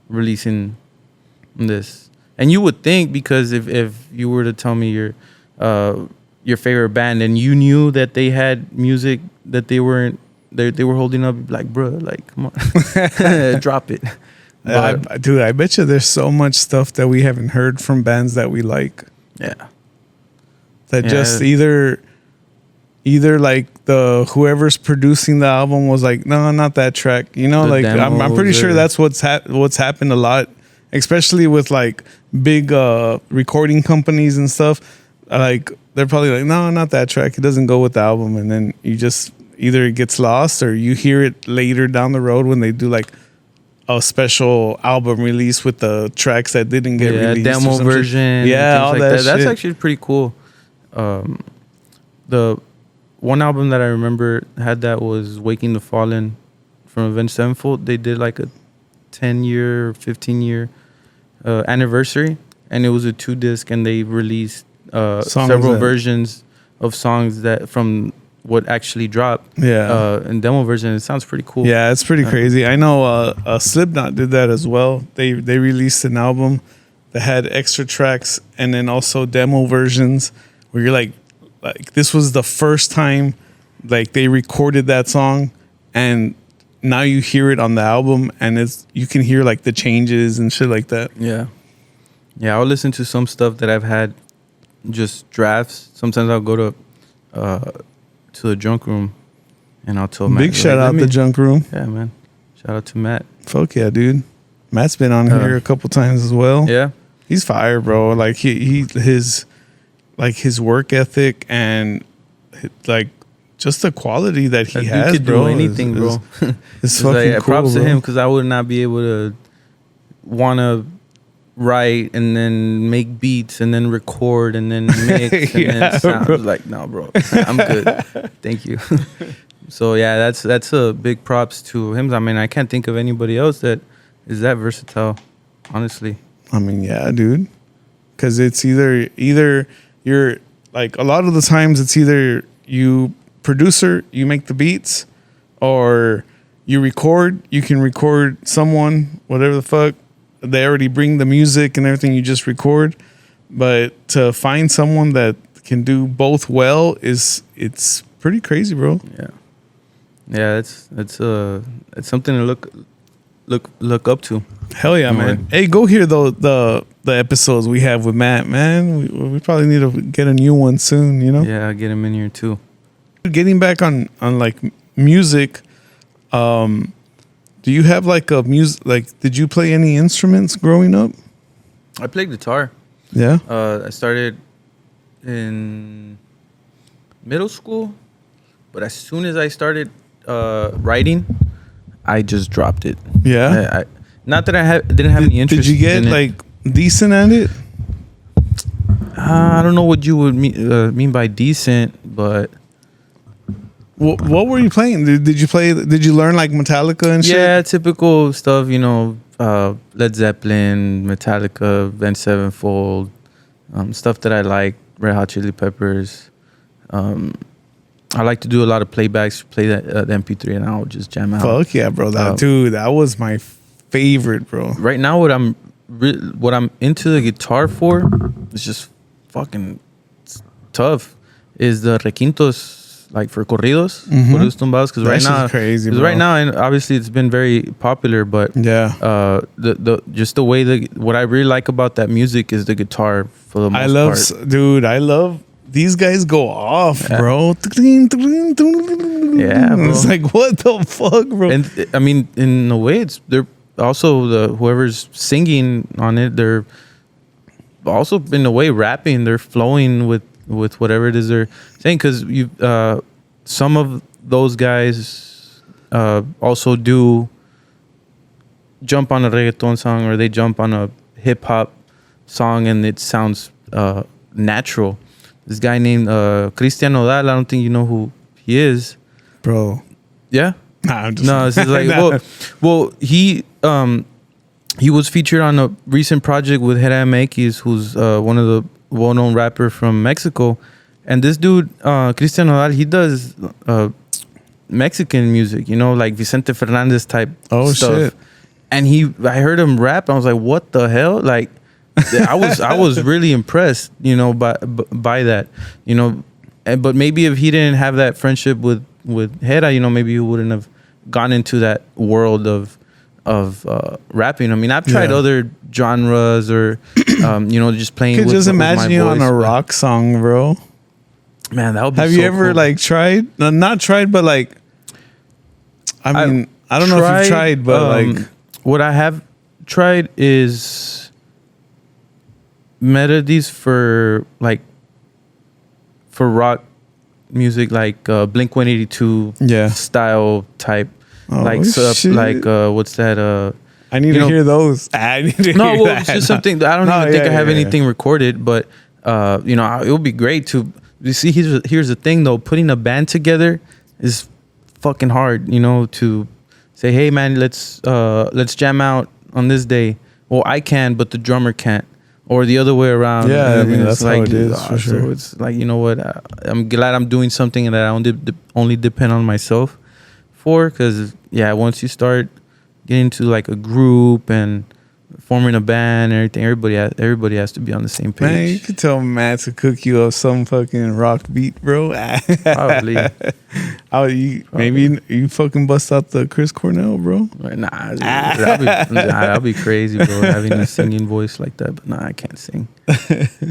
[SPEAKER 5] releasing this. And you would think, because if you were to tell me your favorite band and you knew that they had music that they were holding up, like, bro, like, come on, drop it.
[SPEAKER 4] Dude, I bet you there's so much stuff that we haven't heard from bands that we like.
[SPEAKER 5] Yeah.
[SPEAKER 4] That just either like the whoever's producing the album was like, no, not that track. You know, like I'm pretty sure that's what's happened a lot, especially with like big recording companies and stuff. Like they're probably like, no, not that track. It doesn't go with the album, and then you just either it gets lost or you hear it later down the road when they do like a special album release with the tracks that didn't get released.
[SPEAKER 5] Demo version.
[SPEAKER 4] Yeah, all
[SPEAKER 5] like
[SPEAKER 4] that shit.
[SPEAKER 5] That's actually pretty cool. The one album that I remember had that was Waking the Fallen from Avenged Sevenfold. They did like a 10-year, 15-year anniversary, and it was a 2-disc, and they released several versions of songs that from what actually dropped. Yeah, and demo version. It sounds pretty cool.
[SPEAKER 4] Yeah, it's pretty crazy. I know Slipknot did that as well. They released an album that had extra tracks and then also demo versions where you're like this was the first time like they recorded that song, and now you hear it on the album, and you can hear like the changes and shit like that.
[SPEAKER 5] Yeah, I'll listen to some stuff that I've had just drafts. Sometimes I'll go to the junk room, and I'll tell Matt.
[SPEAKER 4] Big shout out the junk room.
[SPEAKER 5] Yeah, man. Shout out to Matt.
[SPEAKER 4] Fuck yeah, dude. Matt's been on here a couple times as well.
[SPEAKER 5] Yeah.
[SPEAKER 4] He's fire, bro. Like his work ethic and like just the quality that he has,
[SPEAKER 5] could
[SPEAKER 4] bro.
[SPEAKER 5] do anything, bro.
[SPEAKER 4] It's fucking cool,
[SPEAKER 5] props to
[SPEAKER 4] bro.
[SPEAKER 5] him, because I would not be able to want to write and then make beats and then record and then mix and then sound.
[SPEAKER 4] Bro.
[SPEAKER 5] Like, no, bro, I'm good. Thank you. So yeah, that's a big props to him. I mean, I can't think of anybody else that is that versatile, honestly.
[SPEAKER 4] I mean, yeah, dude. Because it's either you're like, a lot of the times it's either you producer, you make the beats, or you record. You can record someone, whatever the fuck. They already bring the music and everything. You just record. But to find someone that can do both well it's pretty crazy, bro.
[SPEAKER 5] Yeah, it's something to look up to.
[SPEAKER 4] Hell yeah, man. Hey, go hear the episodes we have with Matt, man. We probably need to get a new one soon, you know?
[SPEAKER 5] Yeah, I'll get him in here too.
[SPEAKER 4] Getting back on like music, do you have like a music, like, did you play any instruments growing up?
[SPEAKER 5] I played guitar.
[SPEAKER 4] Yeah.
[SPEAKER 5] I started in middle school, but as soon as I started writing, I just dropped it.
[SPEAKER 4] Yeah.
[SPEAKER 5] I not that I didn't have any interest.
[SPEAKER 4] Did you get
[SPEAKER 5] in
[SPEAKER 4] like decent at it?
[SPEAKER 5] I don't know what you would mean by decent, but
[SPEAKER 4] What were you playing? Did you learn like Metallica and shit?
[SPEAKER 5] yeah, typical stuff. You know, Led Zeppelin, Metallica, Avenged Sevenfold, stuff that I like. Red Hot Chili Peppers. I like to do a lot of playbacks. Play the MP3, and I'll just jam out.
[SPEAKER 4] Fuck yeah, bro! That was my favorite, bro.
[SPEAKER 5] Right now, what I'm into the guitar for is just fucking tough. Is the requintos, like for corridos, corridos tumbados? Because right now,
[SPEAKER 4] crazy. Bro.
[SPEAKER 5] Right now, and obviously it's been very popular. But
[SPEAKER 4] yeah,
[SPEAKER 5] the just the way what I really like about that music is the guitar for the most part.
[SPEAKER 4] I love. These guys go off, bro.
[SPEAKER 5] Yeah, bro.
[SPEAKER 4] It's like, what the fuck, bro?
[SPEAKER 5] And I mean, in a way, they're also whoever's singing on it. They're also in a way rapping. They're flowing with whatever it is they're saying. Because some of those guys also do jump on a reggaeton song, or they jump on a hip hop song, and it sounds natural. This guy named Cristian Nodal, I don't think you know who he is,
[SPEAKER 4] bro.
[SPEAKER 5] Yeah,
[SPEAKER 4] nah, I'm just
[SPEAKER 5] no. It's just like well, he was featured on a recent project with Hera MX, who's one of the well-known rapper from Mexico, and this dude Cristian Nodal, he does Mexican music, you know, like Vicente Fernandez type stuff.
[SPEAKER 4] Shit.
[SPEAKER 5] And I heard him rap, and I was like, what the hell, like. I was really impressed, you know, by that, you know, but maybe if he didn't have that friendship with Hera, you know, maybe he wouldn't have gone into that world of rapping. I mean, I've tried other genres, or you know, just playing.
[SPEAKER 4] You could just imagine you on a rock song, bro.
[SPEAKER 5] Man, that would be.
[SPEAKER 4] Have you ever like tried? Not tried, but like, I mean, I don't know if you've tried, but like,
[SPEAKER 5] what I have tried is melodies for rock music, like Blink 182 style type, like what's that?
[SPEAKER 4] I need to hear those. I need to hear
[SPEAKER 5] it's just something. I don't even think I have anything recorded, but you know, it would be great to. You see, here's the thing though, putting a band together is fucking hard. You know, to say, hey man, let's jam out on this day. Well, I can, but the drummer can't. Or the other way around.
[SPEAKER 4] Yeah, I mean, that's like, how it is, for sure.
[SPEAKER 5] So it's like, you know what? I'm glad I'm doing something that I only depend on myself for. Because, yeah, once you start getting into like a group and forming a band and everything, everybody has to be on the same page.
[SPEAKER 4] Man, you could tell Matt to cook you up some fucking rock beat, bro.
[SPEAKER 5] Probably.
[SPEAKER 4] Maybe you fucking bust out the Chris Cornell, bro.
[SPEAKER 5] Nah, that'd be crazy, bro, having a singing voice like that. But nah, I can't sing.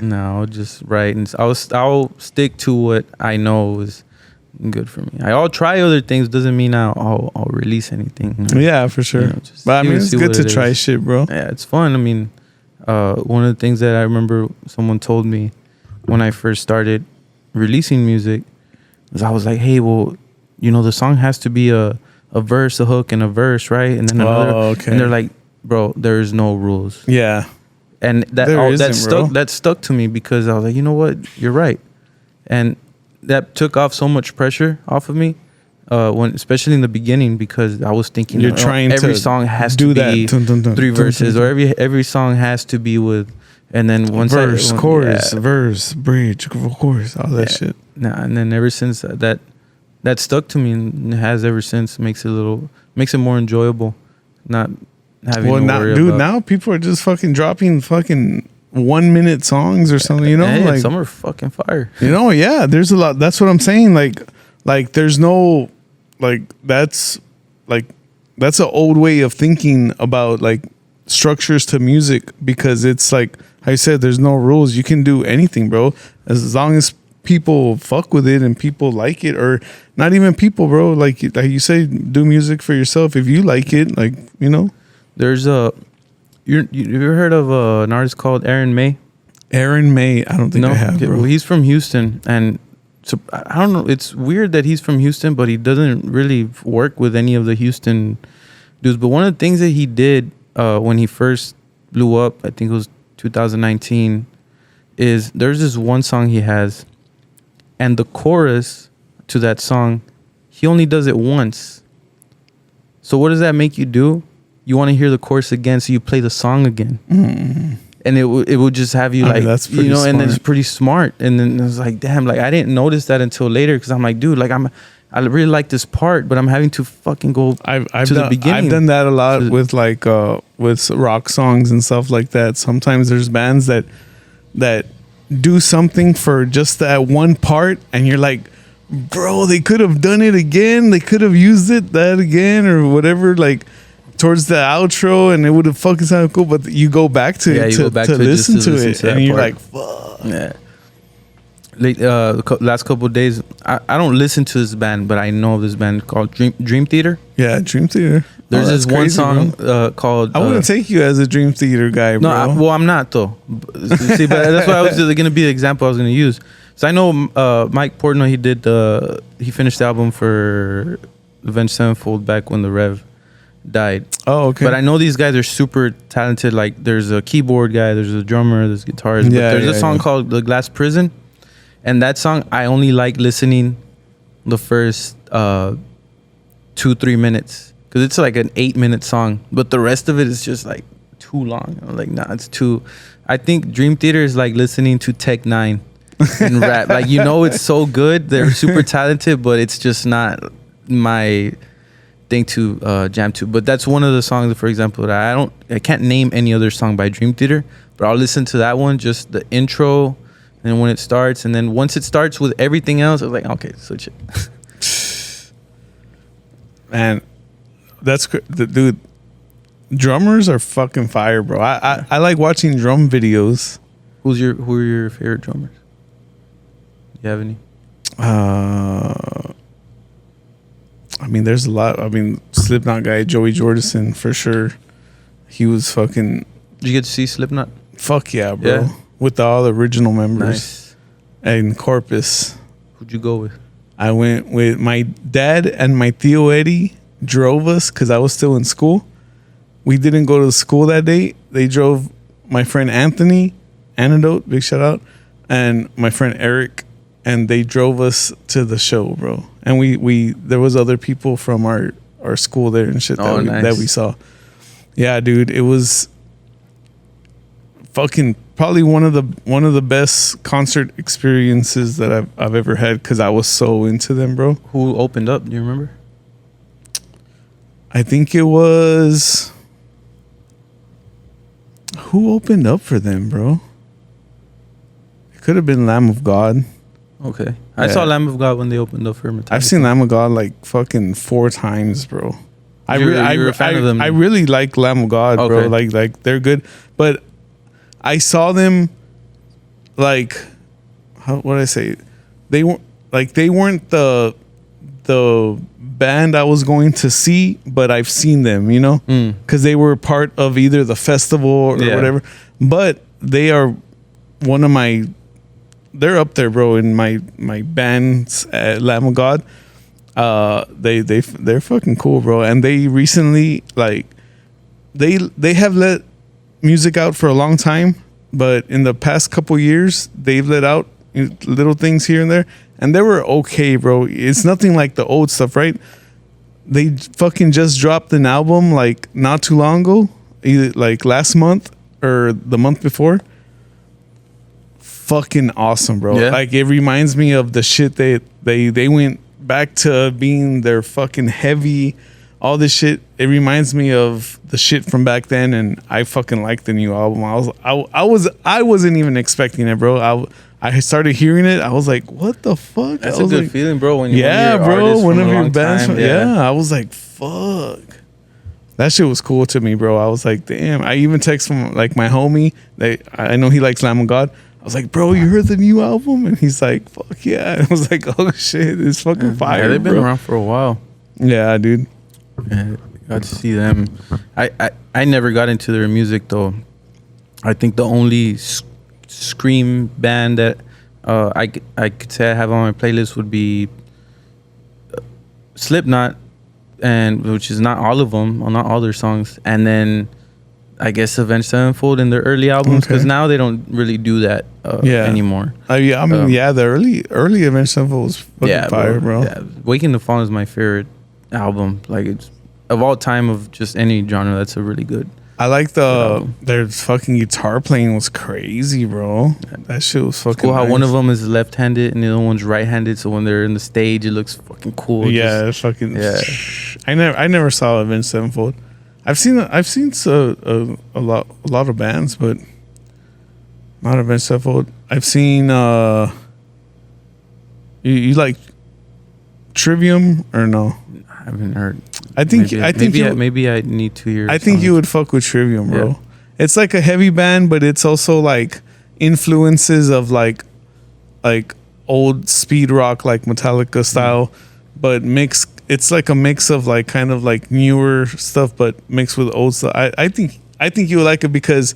[SPEAKER 5] No, I'll just write, and I'll stick to what I know is good for me. I'll try other things. Doesn't mean I'll release anything.
[SPEAKER 4] Yeah, for sure. But I mean, it's good to try shit, bro.
[SPEAKER 5] Yeah, it's fun. I mean, one of the things that I remember someone told me when I first started releasing music is I was like, hey, well, the song has to be a verse, a hook, and a verse, right? And then another.
[SPEAKER 4] Okay.
[SPEAKER 5] And they're like, bro, there's no rules.
[SPEAKER 4] Yeah.
[SPEAKER 5] And that stuck to me because I was like, you know what? You're right. And that took off so much pressure off of me, especially in the beginning, because I was thinking
[SPEAKER 4] you're trying
[SPEAKER 5] every
[SPEAKER 4] to
[SPEAKER 5] song has
[SPEAKER 4] do
[SPEAKER 5] to be
[SPEAKER 4] that.
[SPEAKER 5] 3 verses, or every song has to be with, and then one
[SPEAKER 4] verse, chorus, verse, bridge, chorus, all that shit.
[SPEAKER 5] Nah, and then ever since that stuck to me, and it has ever since. Makes it more enjoyable, not having to worry about.
[SPEAKER 4] Now people are just fucking dropping fucking 1 minute songs or something,
[SPEAKER 5] Hey,
[SPEAKER 4] like
[SPEAKER 5] some are fucking fire.
[SPEAKER 4] Yeah, there's a lot. That's what I'm saying. Like there's no, that's an old way of thinking about structures to music, because it's like I said, there's no rules. You can do anything, bro, as long as people fuck with it and people like it, or not even people, bro. Like you say, do music for yourself if you like it. There's
[SPEAKER 5] you ever heard of an artist called Aaron May?
[SPEAKER 4] Aaron May, I don't think I have, bro.
[SPEAKER 5] Well, he's from Houston, and so I don't know. It's weird that he's from Houston, but he doesn't really work with any of the Houston dudes. But one of the things that he did when he first blew up, I think it was 2019, is there's this one song he has, and the chorus to that song, he only does it once. So what does that make you do? You want to hear the chorus again, so you play the song again. Mm-hmm. And it would just have you
[SPEAKER 4] that's pretty smart.
[SPEAKER 5] And it's pretty smart. And then I was like, damn, I didn't notice that until later, because I'm like, dude, I really like this part, but I'm having to fucking go to the beginning.
[SPEAKER 4] I've done that a lot with with rock songs and stuff like that. Sometimes there's bands that do something for just that one part, and you're like, bro, they could have done it again. They could have used that again or whatever, towards the outro, and it would have fucking sounded cool. But you go back to it to listen to it, and you're like, fuck.
[SPEAKER 5] Yeah. The last couple of days, I don't listen to this band, but I know this band called Dream Theater.
[SPEAKER 4] Yeah, Dream Theater.
[SPEAKER 5] There's this one song called.
[SPEAKER 4] I wouldn't take you as a Dream Theater guy, bro.
[SPEAKER 5] No, I'm not though. See, but that's why I was going to be the example I was going to use. So I know Mike Portnoy. He finished the album for Avenged Sevenfold back when the Rev died.
[SPEAKER 4] Oh, okay.
[SPEAKER 5] But I know these guys are super talented. Like, there's a keyboard guy, there's a drummer, there's guitars. But there's a song called The Glass Prison, and that song I only like listening the first 2-3 minutes, because it's like an 8-minute song, but the rest of it is just too long. I'm like, nah, it's too. I think Dream Theater is like listening to Tech 9 and rap. It's so good. They're super talented, but it's just not my thing to jam to. But that's one of the songs, for example, that I can't name any other song by Dream Theater, but I'll listen to that one, just the intro, and when it starts, and then once it starts with everything else, I was like, okay, switch it.
[SPEAKER 4] Man, that's dude. Drummers are fucking fire, bro. I like watching drum videos.
[SPEAKER 5] Who are your favorite drummers? Do you have any?
[SPEAKER 4] I mean, there's a lot. I mean, Slipknot guy, Joey Jordison, for sure. He was fucking.
[SPEAKER 5] Did you get to see Slipknot?
[SPEAKER 4] Fuck yeah, bro. Yeah. With all the original members. Nice. And Corpus.
[SPEAKER 5] Who'd you go with?
[SPEAKER 4] I went with my dad and my Tío Eddie drove us, because I was still in school. We didn't go to school that day. They drove my friend Anthony, Antidote, big shout out, and my friend Eric, and they drove us to the show, bro. And we there was other people from our school there and shit that we saw. Yeah, dude, it was fucking probably one of the best concert experiences that I've ever had, because I was so into them, bro.
[SPEAKER 5] Who opened up? Do you remember?
[SPEAKER 4] I think it was. Who opened up for them, bro? It could have been Lamb of God.
[SPEAKER 5] Okay. I saw Lamb of God when they opened up for Metallica.
[SPEAKER 4] I've seen Lamb of God fucking 4 times, bro.
[SPEAKER 5] You're a fan of them.
[SPEAKER 4] I really like Lamb of God, bro. Like they're good. But I saw them what did I say? They weren't the band I was going to see, but I've seen them, you know, because they were part of either the festival or whatever. But they are one of my, they're up there, bro, in my bands at Lamb of God. They're fucking cool, bro. And they recently, like, they have let music out for a long time, but in the past couple years, they've let out little things here and there, and they were okay, bro. It's nothing like the old stuff, right? They fucking just dropped an album like not too long ago, either like last month or the month before. Fucking awesome, bro.
[SPEAKER 5] Yeah.
[SPEAKER 4] Like, it reminds me of the shit they went back to being their fucking heavy, all this shit. It reminds me of the shit from back then, and I fucking like the new album. I wasn't even expecting it, bro. I started hearing it. I was like, what the fuck?
[SPEAKER 5] That's a good
[SPEAKER 4] like,
[SPEAKER 5] feeling, bro. When
[SPEAKER 4] bro, one of your bands.
[SPEAKER 5] Yeah,
[SPEAKER 4] I was like, fuck. That shit was cool to me, bro. I was like, damn. I even text from like my homie. I know he likes Lamb of God. I was like, bro, you heard the new album? And he's like, fuck yeah. I was like, oh shit, it's fucking fire.
[SPEAKER 5] Yeah, they've been
[SPEAKER 4] bro.
[SPEAKER 5] around for a while.
[SPEAKER 4] Yeah, dude.
[SPEAKER 5] Yeah, got to see them. I never got into their music though. I think the only scream band that I could say I have on my playlist would be Slipknot, and which is not all of them, well, not all their songs, and then I guess Avenged Sevenfold in their early albums, because now they don't really do that anymore.
[SPEAKER 4] Yeah, I mean, the early Avenged Sevenfold was fucking fire, bro.
[SPEAKER 5] Yeah, Waking the Fallen is my favorite album. Like, it's of all time of just any genre. That's a really good.
[SPEAKER 4] I like their fucking guitar playing was crazy, bro. That shit was fucking
[SPEAKER 5] cool. How
[SPEAKER 4] nice.
[SPEAKER 5] one of them is left-handed and the other one's right-handed. So when they're in the stage, it looks fucking cool.
[SPEAKER 4] Yeah, fucking. Yeah. I never saw Avenged Sevenfold. I've seen a lot of bands, but not Avenged Sevenfold. I've seen you like Trivium or no?
[SPEAKER 5] I haven't heard.
[SPEAKER 4] I think
[SPEAKER 5] maybe I need to hear.
[SPEAKER 4] I think you would fuck with Trivium, bro. Yeah. It's like a heavy band, but it's also like influences of like old speed rock, like Metallica style, but mix. It's like a mix of like kind of like newer stuff, but mixed with old stuff. I think you would like it because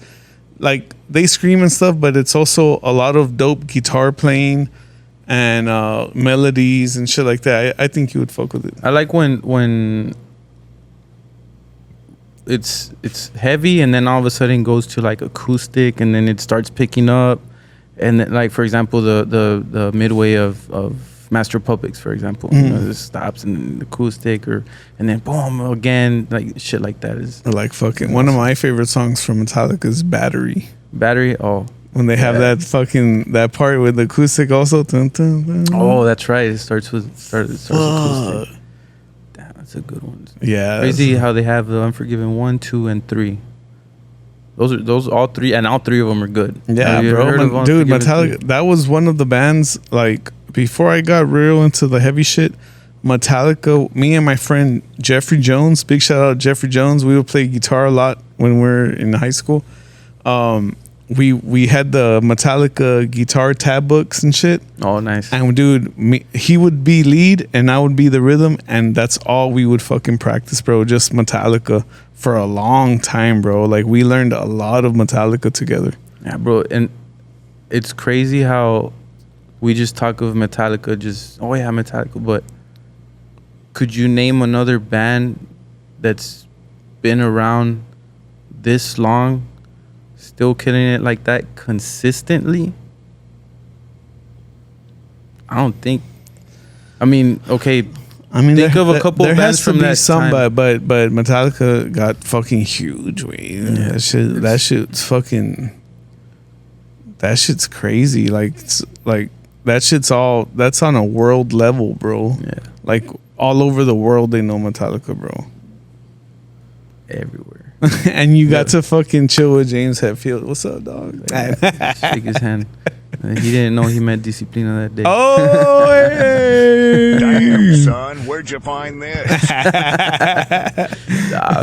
[SPEAKER 4] like they scream and stuff, but it's also a lot of dope guitar playing and melodies and shit like that. I think you would fuck with it.
[SPEAKER 5] I like when it's heavy and then all of a sudden goes to like acoustic and then it starts picking up, and then, like for example the midway of Master of Puppets, for example, you know, it stops and then the acoustic, and then boom again, like shit like that is
[SPEAKER 4] like fucking awesome. One of my favorite songs from Metallica is Battery.
[SPEAKER 5] Oh, when
[SPEAKER 4] they have that part with the acoustic also. Dun, dun, dun.
[SPEAKER 5] Oh, that's right. It starts with acoustic. Damn, that's a good one.
[SPEAKER 4] Yeah,
[SPEAKER 5] crazy how they have the Unforgiven 1, 2, and 3. Those all three, and all three of them are good.
[SPEAKER 4] Yeah, bro, dude, Metallica. 3? That was one of the bands like. Before I got real into the heavy shit, Metallica, me and my friend Jeffrey Jones, big shout out Jeffrey Jones, we would play guitar a lot when we were in high school. We had the Metallica guitar tab books and shit.
[SPEAKER 5] Oh, nice.
[SPEAKER 4] And dude, he would be lead and I would be the rhythm, and that's all we would fucking practice, bro. Just Metallica for a long time, bro. Like, we learned a lot of Metallica together.
[SPEAKER 5] Yeah, bro. And it's crazy how we just talk of Metallica, Metallica, but could you name another band that's been around this long, still killing it like that consistently? I don't think. I mean, okay. Think of a couple bands from that time.
[SPEAKER 4] But Metallica got fucking huge. Yeah. That shit's fucking. That shit's crazy. Like that's on a world level, bro.
[SPEAKER 5] Yeah.
[SPEAKER 4] Like all over the world they know Metallica, bro.
[SPEAKER 5] Everywhere.
[SPEAKER 4] And you got to fucking chill with James Hetfield. What's up, dog?
[SPEAKER 5] Shake his hand. He didn't know he met DCPLINA that day.
[SPEAKER 4] Oh, hey.
[SPEAKER 6] Damn, son, where'd you find this?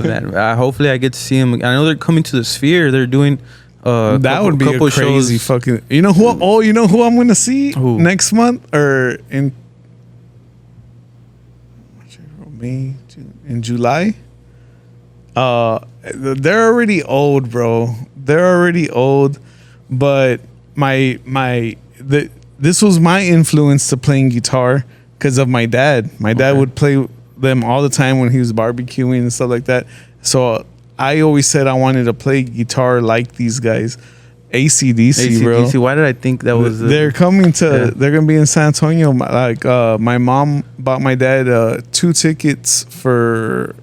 [SPEAKER 5] Man, hopefully I get to see him. I know they're coming to the Sphere. They're doing
[SPEAKER 4] that would be a crazy shows. Fucking. You know who? Oh, you know who I'm gonna see next month or in May, June, in July. They're already old, bro. They're already old, but this was my influence to playing guitar because of my dad. My dad would play them all the time when he was barbecuing and stuff like that. So I always said I wanted to play guitar like these guys. AC/DC, bro.
[SPEAKER 5] Why did I think that was?
[SPEAKER 4] They're coming to. They're gonna be in San Antonio. Like my mom bought my dad 2 tickets for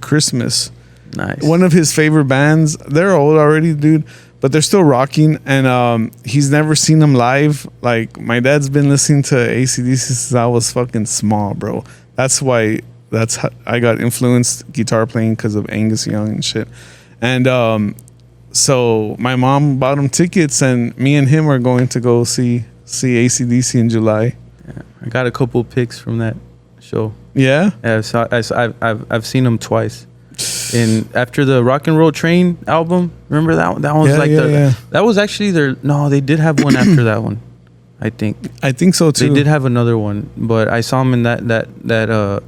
[SPEAKER 4] Christmas.
[SPEAKER 5] Nice.
[SPEAKER 4] One of his favorite bands. They're old already, dude, but they're still rocking. And he's never seen them live. Like my dad's been listening to AC/DC since I was fucking small, bro. That's why. That's how I got influenced guitar playing because of Angus Young and shit. And so my mom bought him tickets, and me and him are going to go see AC/DC in July.
[SPEAKER 5] Yeah, I got a couple pics from that show.
[SPEAKER 4] Yeah.
[SPEAKER 5] Yeah, so I've seen them twice. And after the Rock and Roll Train album, remember that one? That one was that was actually their. No, they did have one after that one. I think
[SPEAKER 4] so too.
[SPEAKER 5] They did have another one, but I saw them in that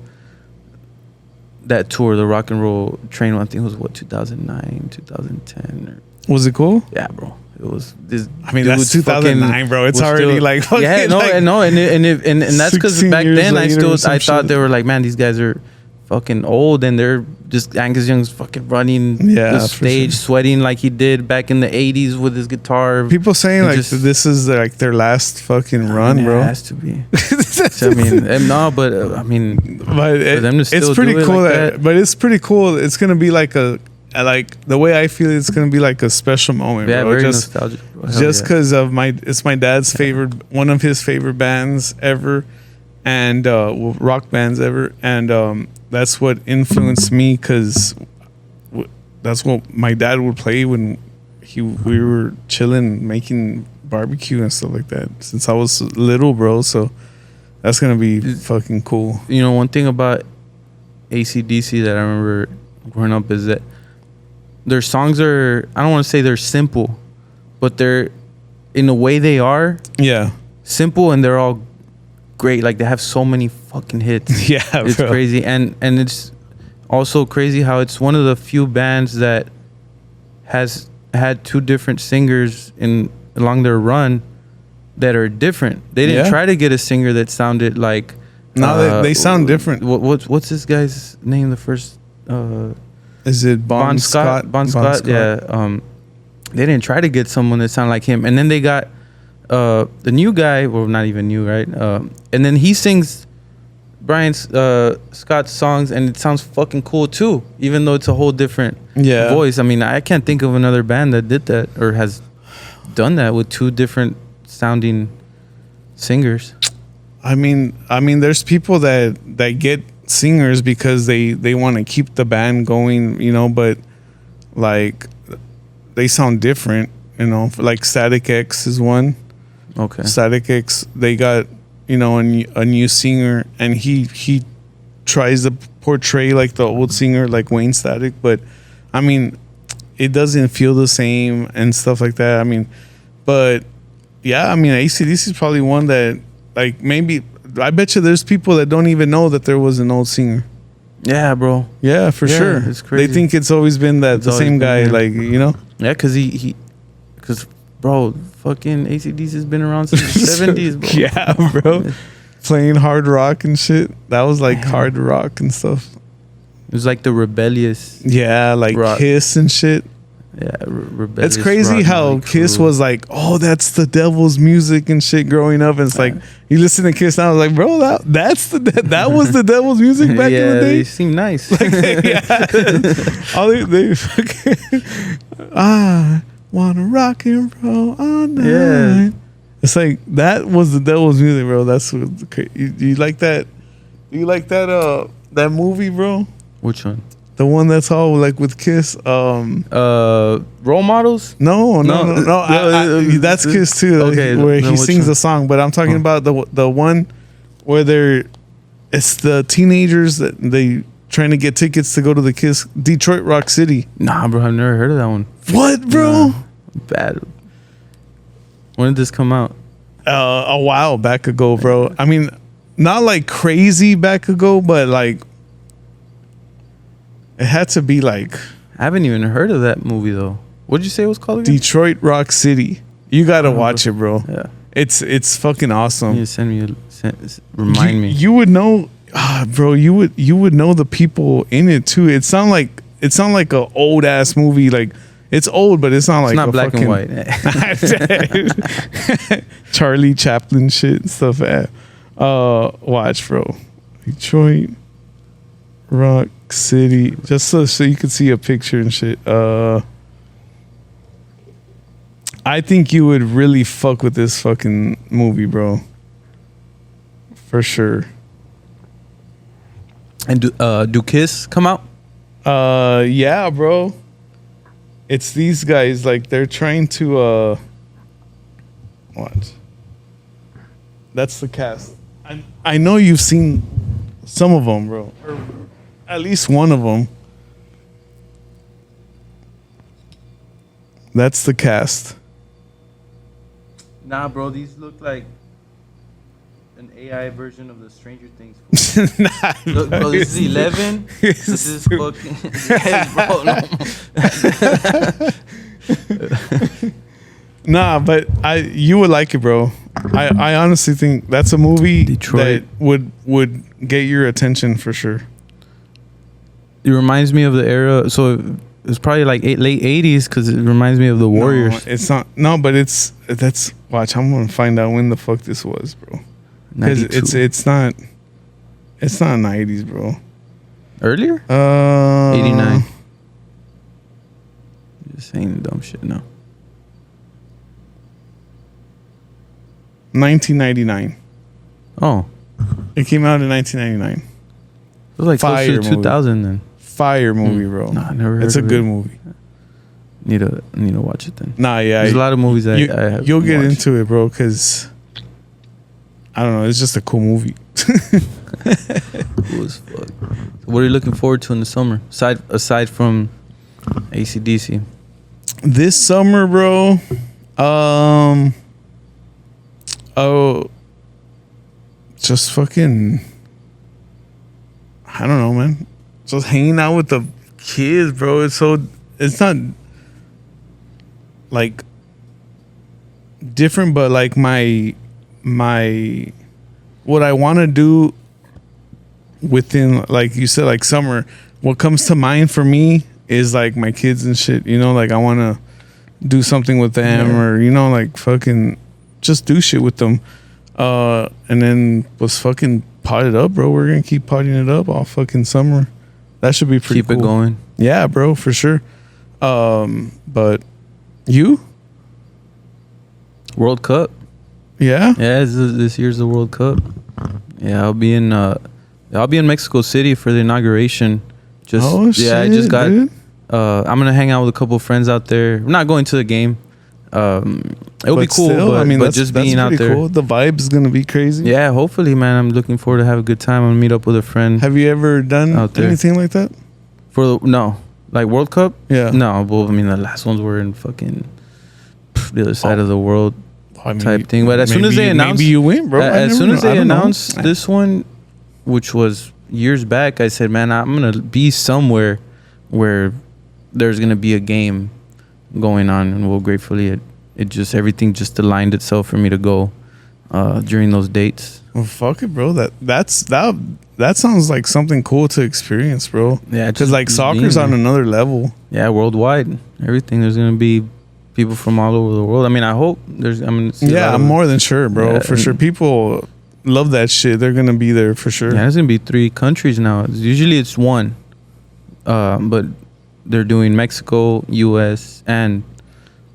[SPEAKER 5] tour, the Rock and Roll Train one. I think it was 2009, 2010.
[SPEAKER 4] Was it cool?
[SPEAKER 5] Yeah, bro. It was. This
[SPEAKER 4] I mean, that's 2009, bro. It's already
[SPEAKER 5] still,
[SPEAKER 4] like fucking.
[SPEAKER 5] Yeah, no,
[SPEAKER 4] like
[SPEAKER 5] and that's because back then I thought
[SPEAKER 4] shit.
[SPEAKER 5] they were like, man, these guys are fucking old, and they're just Angus Young's fucking running the stage, sweating like he did back in the '80s with his guitar.
[SPEAKER 4] People saying like this is like their last fucking run, bro.
[SPEAKER 5] It has to be. I mean, no, but I mean,
[SPEAKER 4] but
[SPEAKER 5] for them to still
[SPEAKER 4] it's pretty
[SPEAKER 5] do it
[SPEAKER 4] cool.
[SPEAKER 5] like that.
[SPEAKER 4] But it's pretty cool. It's gonna be like the way I feel. It's gonna be like a special moment,
[SPEAKER 5] yeah,
[SPEAKER 4] bro.
[SPEAKER 5] very
[SPEAKER 4] Just
[SPEAKER 5] nostalgic.
[SPEAKER 4] just because of it's my dad's favorite, one of his favorite bands ever, and rock bands ever, and that's what influenced me because that's what my dad would play when we were chilling, making barbecue and stuff like that since I was little, bro. So that's gonna be fucking cool.
[SPEAKER 5] You know, one thing about AC/DC that I remember growing up is that their songs are, I don't want to say they're simple, but they're, in the way they are, simple, and they're all great. Like they have so many fucking hits.
[SPEAKER 4] Yeah,
[SPEAKER 5] it's
[SPEAKER 4] bro.
[SPEAKER 5] crazy. And it's also crazy how it's one of the few bands that has had 2 different singers along their run that are different. They didn't try to get a singer that sounded like.
[SPEAKER 4] No, they sound different.
[SPEAKER 5] What's this guy's name? The first.
[SPEAKER 4] Is it Bon Scott?
[SPEAKER 5] Bon Scott. Yeah. They didn't try to get someone that sounded like him, and then they got the new guy. Well, not even new, right? And then he sings Brian Scott's songs, and it sounds fucking cool too, even though it's a whole different voice. I mean, I can't think of another band that did that or has done that with 2 different sounding singers.
[SPEAKER 4] I mean, there's people that get singers because they want to keep the band going, you know, but like they sound different, you know. Like Static X is one.
[SPEAKER 5] Okay.
[SPEAKER 4] Static X, they got, you know, a new singer, and he tries to portray like the old singer, like Wayne Static, but I mean, it doesn't feel the same and stuff like that. I mean, but yeah, I mean, AC/DC is probably one that, like, maybe, I bet you there's people that don't even know that there was an old singer.
[SPEAKER 5] Yeah, bro.
[SPEAKER 4] Yeah, for sure.
[SPEAKER 5] It's crazy.
[SPEAKER 4] They think it's always been the same guy, like, you know?
[SPEAKER 5] Yeah, because bro, fucking AC/DC has been around since the 70s, bro.
[SPEAKER 4] Yeah, bro. Playing hard rock and shit. That was like hard rock and stuff.
[SPEAKER 5] It was like the rebellious.
[SPEAKER 4] Yeah, like rock. Kiss and shit.
[SPEAKER 5] Yeah, rebellious.
[SPEAKER 4] It's crazy how Kiss was like, oh, that's the devil's music and shit growing up. And it's like, you listen to Kiss now, I was like, bro, that was the devil's music back in the day.
[SPEAKER 5] They seem nice.
[SPEAKER 4] Like all they fucking, wanna rock and roll all night. Yeah. It's like, that was the devil's music, bro. That's what you like that. You like that that movie, bro?
[SPEAKER 5] Which one?
[SPEAKER 4] The one that's all like with Kiss.
[SPEAKER 5] Role Models?
[SPEAKER 4] No. That's Kiss too.
[SPEAKER 5] Okay,
[SPEAKER 4] where he sings the song. But I'm talking about the one where it's the teenagers that they trying to get tickets to go to the Kiss Detroit Rock City.
[SPEAKER 5] Nah, bro, I've never heard of that one.
[SPEAKER 4] What, bro?
[SPEAKER 5] Nah, bad. When did this come out?
[SPEAKER 4] A while back ago, bro. I mean, not like crazy back ago, but like It had to be like
[SPEAKER 5] I haven't even heard of that movie though. What did you say it was called again?
[SPEAKER 4] Detroit Rock City. You gotta watch it, bro.
[SPEAKER 5] Yeah.
[SPEAKER 4] It's fucking awesome.
[SPEAKER 5] You send me remind me.
[SPEAKER 4] You would know, bro. You would know the people in it too. It sound like a old ass movie. Like it's old, but it's not like
[SPEAKER 5] It's not
[SPEAKER 4] a
[SPEAKER 5] black and
[SPEAKER 4] white. Charlie Chaplin shit and stuff. Watch, bro. Detroit Rock City. Just so you could see a picture and shit. I think you would really fuck with this fucking movie, bro. For sure.
[SPEAKER 5] And do Kiss come out?
[SPEAKER 4] Yeah, bro. It's these guys, like they're trying to what? That's the cast. I know you've seen some of them, bro. Or at least one of them. That's the cast.
[SPEAKER 5] Nah, bro, these look like an AI version of the Stranger Things.
[SPEAKER 4] Nah,
[SPEAKER 5] Look, bro, this is 11. This is fucking. Yes, bro, no.
[SPEAKER 4] Nah, but you would like it, bro. I honestly think that's a movie
[SPEAKER 5] Detroit.
[SPEAKER 4] that would get your attention for sure.
[SPEAKER 5] It reminds me of the era. So it's probably like late 80s because it reminds me of the Warriors.
[SPEAKER 4] No, it's not. No, but that's. Watch, I'm gonna find out when the fuck this was, bro. Because it's not 90s, bro.
[SPEAKER 5] Earlier? 89. Just saying dumb shit now.
[SPEAKER 4] 1999.
[SPEAKER 5] Oh.
[SPEAKER 4] It came out in 1999.
[SPEAKER 5] It was like
[SPEAKER 4] Fire
[SPEAKER 5] close to 2000 then.
[SPEAKER 4] Fire movie, bro.
[SPEAKER 5] Nah, I never heard
[SPEAKER 4] It's a
[SPEAKER 5] of
[SPEAKER 4] good
[SPEAKER 5] it.
[SPEAKER 4] movie.
[SPEAKER 5] Need to watch it then.
[SPEAKER 4] Nah, yeah.
[SPEAKER 5] There's a lot of movies that I have.
[SPEAKER 4] You'll get
[SPEAKER 5] watched.
[SPEAKER 4] into it, bro, because I don't know. It's just a cool movie.
[SPEAKER 5] Cool as fuck. So what are you looking forward to in the summer? Aside from AC/DC.
[SPEAKER 4] This summer, bro. Just fucking. I don't know, man. Just hanging out with the kids, bro. It's not like different, but like my what I want to do within, like you said, like summer, what comes to mind for me is like my kids and shit, you know, like I want to do something with them, or you know, like fucking just do shit with them, and then was fucking pot it up, bro. We're gonna keep potting it up all fucking summer. That should be pretty
[SPEAKER 5] Keep
[SPEAKER 4] cool.
[SPEAKER 5] it going.
[SPEAKER 4] Yeah, bro, for sure. But you?
[SPEAKER 5] World Cup.
[SPEAKER 4] Yeah?
[SPEAKER 5] Yeah, this year's the World Cup. Yeah, I'll be in Mexico City for the inauguration. I just got.
[SPEAKER 4] Dude.
[SPEAKER 5] I'm gonna hang out with a couple friends out there. I'm not going to the game. It'll be cool.
[SPEAKER 4] Still,
[SPEAKER 5] but just being out there.
[SPEAKER 4] cool. The vibe's gonna be crazy.
[SPEAKER 5] Yeah, hopefully, man. I'm looking forward to have a good time. I'm gonna meet up with a friend.
[SPEAKER 4] Have you ever done
[SPEAKER 5] Out there.
[SPEAKER 4] anything like that?
[SPEAKER 5] No, like World Cup.
[SPEAKER 4] Yeah.
[SPEAKER 5] No, well, I mean the last ones were in fucking the other side of the world
[SPEAKER 4] I mean,
[SPEAKER 5] type thing. But as soon as they announced,
[SPEAKER 4] maybe you win, bro.
[SPEAKER 5] as soon as they announced this one, which was years back, I said, man, I'm gonna be somewhere where there's gonna be a game going on, and well, gratefully it just everything just aligned itself for me to go during those dates.
[SPEAKER 4] Well, fuck it, bro. That sounds like something cool to experience, bro.
[SPEAKER 5] Yeah,
[SPEAKER 4] because like soccer's
[SPEAKER 5] being
[SPEAKER 4] on
[SPEAKER 5] there.
[SPEAKER 4] another level.
[SPEAKER 5] Yeah, worldwide, everything. There's gonna be people from all over the world. I mean, I hope there's. I'm gonna see.
[SPEAKER 4] Yeah, I'm more than sure, bro.
[SPEAKER 5] Yeah,
[SPEAKER 4] For sure, people love that shit. They're gonna be there for sure.
[SPEAKER 5] Yeah, there's gonna be 3 countries now. Usually it's 1, but they're doing Mexico, U.S. and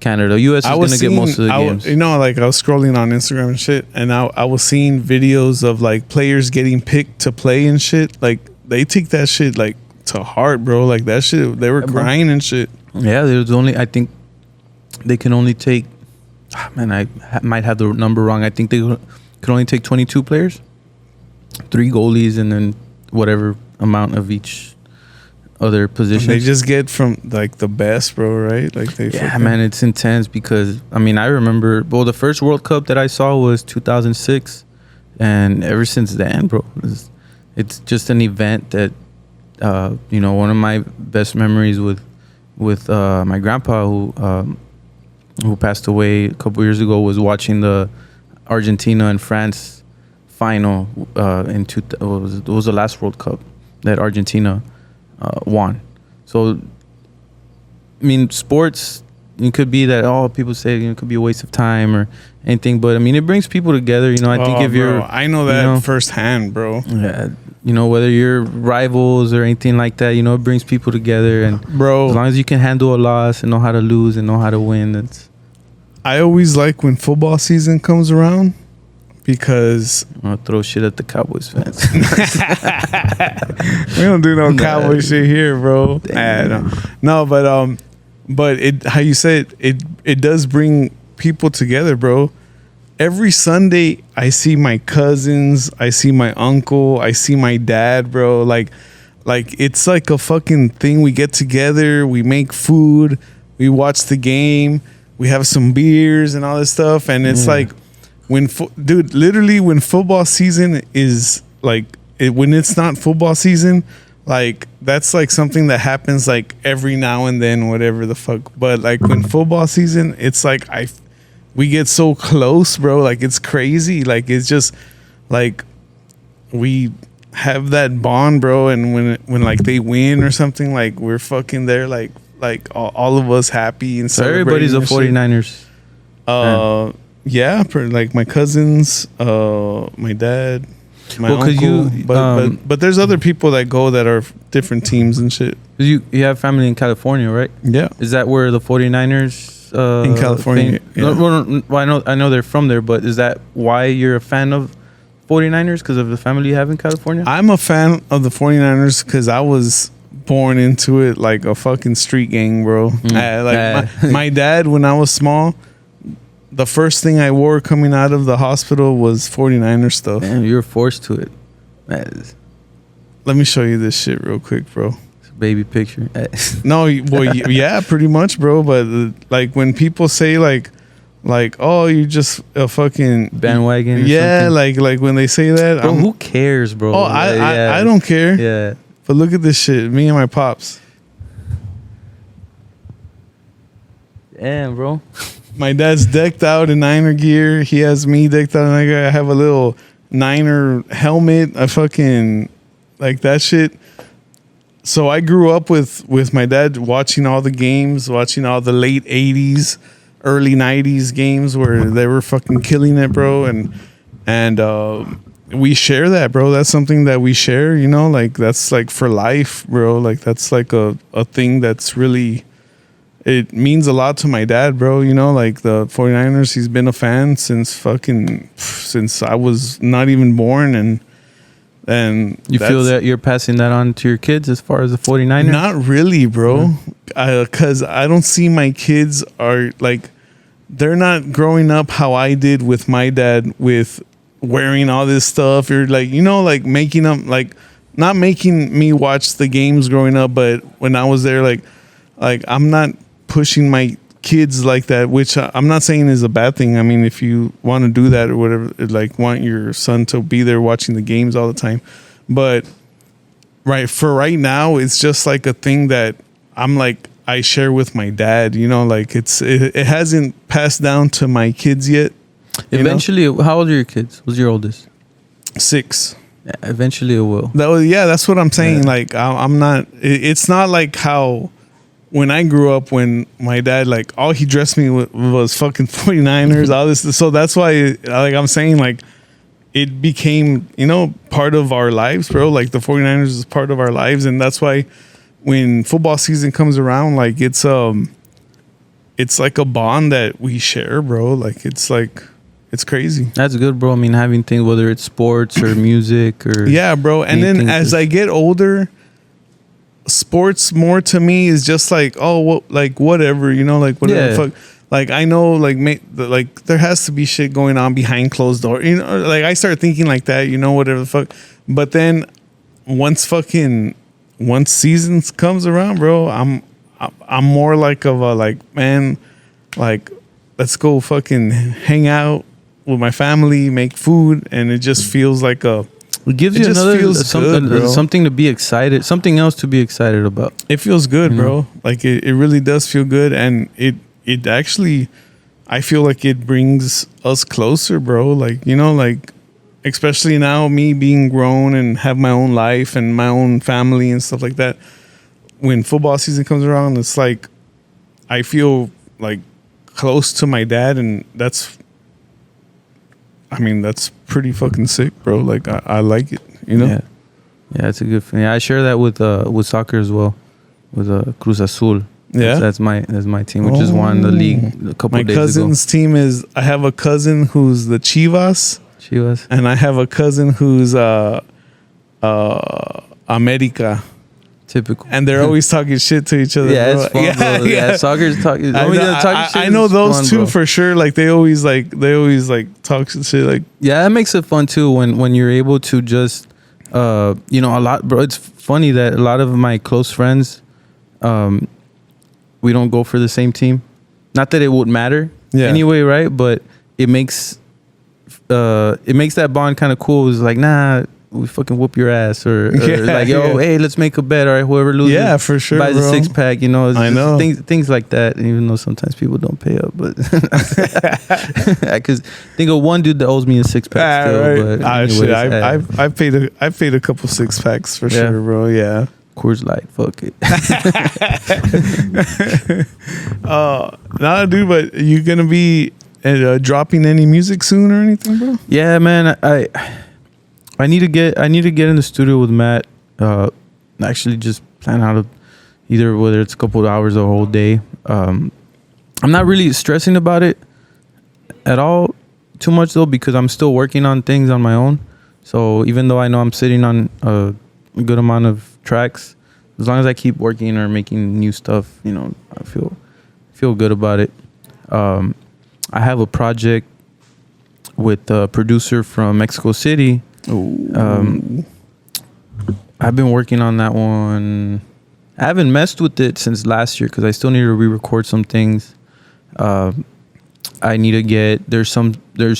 [SPEAKER 5] Canada. U.S. is gonna get most of the games.
[SPEAKER 4] You know, like I was scrolling on Instagram and shit, and I was seeing videos of like players getting picked to play and shit. Like they take that shit like to heart, bro. Like that shit, they were crying and shit.
[SPEAKER 5] Yeah, there's only. I think they can only take. Man, I might have the number wrong. I think they could only take 22 players, 3 goalies, and then whatever amount of each other position.
[SPEAKER 4] They just get from like the best, bro, right? Like they.
[SPEAKER 5] Yeah, man, it's intense because I mean I remember. Well, the first World Cup that I saw was 2006, and ever since then, bro, it's just an event that One of my best memories with my grandpa who passed away a couple years ago was watching the Argentina and France final it was the last World Cup that Argentina won. So I mean, sports, it could be that people say it could be a waste of time or anything, but I mean, it brings people together. I think if you're,
[SPEAKER 4] I know that firsthand, bro.
[SPEAKER 5] Yeah, whether you're rivals or anything like that, it brings people together. And
[SPEAKER 4] bro,
[SPEAKER 5] as long as you can handle a loss and know how to lose and know how to win,
[SPEAKER 4] I always like when football season comes around because
[SPEAKER 5] I'll throw shit at the Cowboys fans.
[SPEAKER 4] We don't do no cowboy shit here, bro. No, but it, how you said it does bring people together, bro. Every Sunday I see my cousins, I see my uncle, I see my dad, bro. Like it's like a fucking thing. We get together, we make food, we watch the game, we have some beers and all this stuff, and it's like literally when football season is like when it's not football season, like that's like something that happens like every now and then, whatever the fuck. But like when football season, it's like we get so close, bro. Like it's crazy. Like it's just like we have that bond, bro. And when like they win or something, like we're fucking there, like all of us happy and
[SPEAKER 5] so everybody's a 49ers.
[SPEAKER 4] Yeah, like my cousins, my dad, my uncle. But there's other people that go that are different teams and shit.
[SPEAKER 5] You have family in California, right?
[SPEAKER 4] Yeah.
[SPEAKER 5] Is that where the 49ers
[SPEAKER 4] in California?
[SPEAKER 5] Yeah. Well, I know they're from there, but is that why you're a fan of 49ers? Because of the family you have in California?
[SPEAKER 4] I'm a fan of the 49ers because I was born into it like a fucking street gang, bro. My dad, when I was small, the first thing I wore coming out of the hospital was 49er stuff.
[SPEAKER 5] Damn, you were forced to it.
[SPEAKER 4] Let me show you this shit real quick, bro.
[SPEAKER 5] It's a baby picture.
[SPEAKER 4] No, well, yeah, pretty much, bro. But like when people say like, oh, you're just a fucking
[SPEAKER 5] bandwagon.
[SPEAKER 4] Yeah, like when they say that,
[SPEAKER 5] bro, who cares, bro?
[SPEAKER 4] Oh, I don't care.
[SPEAKER 5] Yeah.
[SPEAKER 4] But look at this shit. Me and my pops.
[SPEAKER 5] Damn, bro.
[SPEAKER 4] My dad's decked out in Niner gear. He has me decked out in Niner gear. I have a little Niner helmet. I fucking like that shit. So I grew up with my dad watching all the games, watching all the late 80s, early 90s games where they were fucking killing it, bro. And we share that, bro. That's something that we share, like that's like for life, bro. Like that's like a thing that's really... It means a lot to my dad, bro. Like the 49ers, he's been a fan since I was not even born. And
[SPEAKER 5] you feel that you're passing that on to your kids as far as the 49ers?
[SPEAKER 4] Not really, bro. Because I don't see my kids are like, they're not growing up how I did with my dad with wearing all this stuff. Or like, like making them, like not making me watch the games growing up. But when I was there, like I'm not pushing my kids like that, which I'm not saying is a bad thing. I mean, if you want to do that or whatever, like want your son to be there watching the games all the time. But right now, it's just like a thing that I'm like, I share with my dad, like it hasn't passed down to my kids yet.
[SPEAKER 5] Eventually, how old are your kids? What's your oldest?
[SPEAKER 4] 6.
[SPEAKER 5] Yeah, eventually it will.
[SPEAKER 4] That's what I'm saying. Yeah. Like I'm not, it's not like how, when I grew up, when my dad, like, all he dressed me with was fucking 49ers, all this. So that's why, like, I'm saying, like, it became, part of our lives, bro. Like, the 49ers is part of our lives. And that's why when football season comes around, like, it's like a bond that we share, bro. Like, it's crazy.
[SPEAKER 5] That's good, bro. I mean, having things, whether it's sports or music or...
[SPEAKER 4] Yeah, bro. And then as I get older... sports more to me is just like, like whatever, like whatever the fuck. Like I know, like like there has to be shit going on behind closed door. Like I start thinking like that, whatever the fuck. But then once seasons comes around, bro, I'm more like of a like, man, like let's go fucking hang out with my family, make food, and it just feels like
[SPEAKER 5] It gives
[SPEAKER 4] It
[SPEAKER 5] you
[SPEAKER 4] just
[SPEAKER 5] another
[SPEAKER 4] feels
[SPEAKER 5] something,
[SPEAKER 4] good, bro.
[SPEAKER 5] something to be excited, something else to be excited about.
[SPEAKER 4] It feels good, bro. Like it really does feel good, and it actually, I feel like it brings us closer, bro. Like, you know, like especially now, me being grown and have my own life and my own family and stuff like that. When football season comes around, it's like I feel like close to my dad, and that's pretty fucking sick, bro. Like I like it, you know.
[SPEAKER 5] Yeah, it's a good thing. Yeah, I share that with soccer as well, with Cruz Azul.
[SPEAKER 4] Yeah?
[SPEAKER 5] that's my team, which just won the league a couple
[SPEAKER 4] My
[SPEAKER 5] days
[SPEAKER 4] cousin's team is. I have a cousin who's the Chivas,
[SPEAKER 5] ago. She was
[SPEAKER 4] and I have a cousin who's America,
[SPEAKER 5] typical,
[SPEAKER 4] and they're always talking shit to each other.
[SPEAKER 5] yeah,
[SPEAKER 4] bro.
[SPEAKER 5] it's fun, bro. Yeah, soccer's talking.
[SPEAKER 4] I know those two for sure. Like they always talk shit. Like
[SPEAKER 5] Yeah, that makes it fun too when you're able to just a lot, bro. It's funny that a lot of my close friends, we don't go for the same team. Not that it would matter anyway, right? But it makes that bond kind of cool. It's like, nah, we fucking whoop your ass, or like, yo, hey, let's make a bet. All right, whoever loses,
[SPEAKER 4] Yeah, for sure,
[SPEAKER 5] buys
[SPEAKER 4] bro.
[SPEAKER 5] a 6-pack. You know, it's
[SPEAKER 4] I
[SPEAKER 5] just
[SPEAKER 4] know.
[SPEAKER 5] things like that. Even though sometimes people don't pay up, but because think of one dude that owes me a 6-pack still.
[SPEAKER 4] right.
[SPEAKER 5] But anyways,
[SPEAKER 4] I've paid a couple 6-packs for sure, bro. Yeah.
[SPEAKER 5] Coors Light, fuck it.
[SPEAKER 4] Nah, dude, but you gonna be dropping any music soon or anything, bro?
[SPEAKER 5] Yeah, man. I need to get in the studio with Matt. Actually, just plan out either whether it's a couple of hours or a whole day. I'm not really stressing about it at all too much though, because I'm still working on things on my own. So even though I know I'm sitting on a good amount of tracks, as long as I keep working or making new stuff, you know, I feel good about it. I have a project with a producer from Mexico City. I've been working on that one. I haven't messed with it since last year because I still need to re-record some things. I need to get there's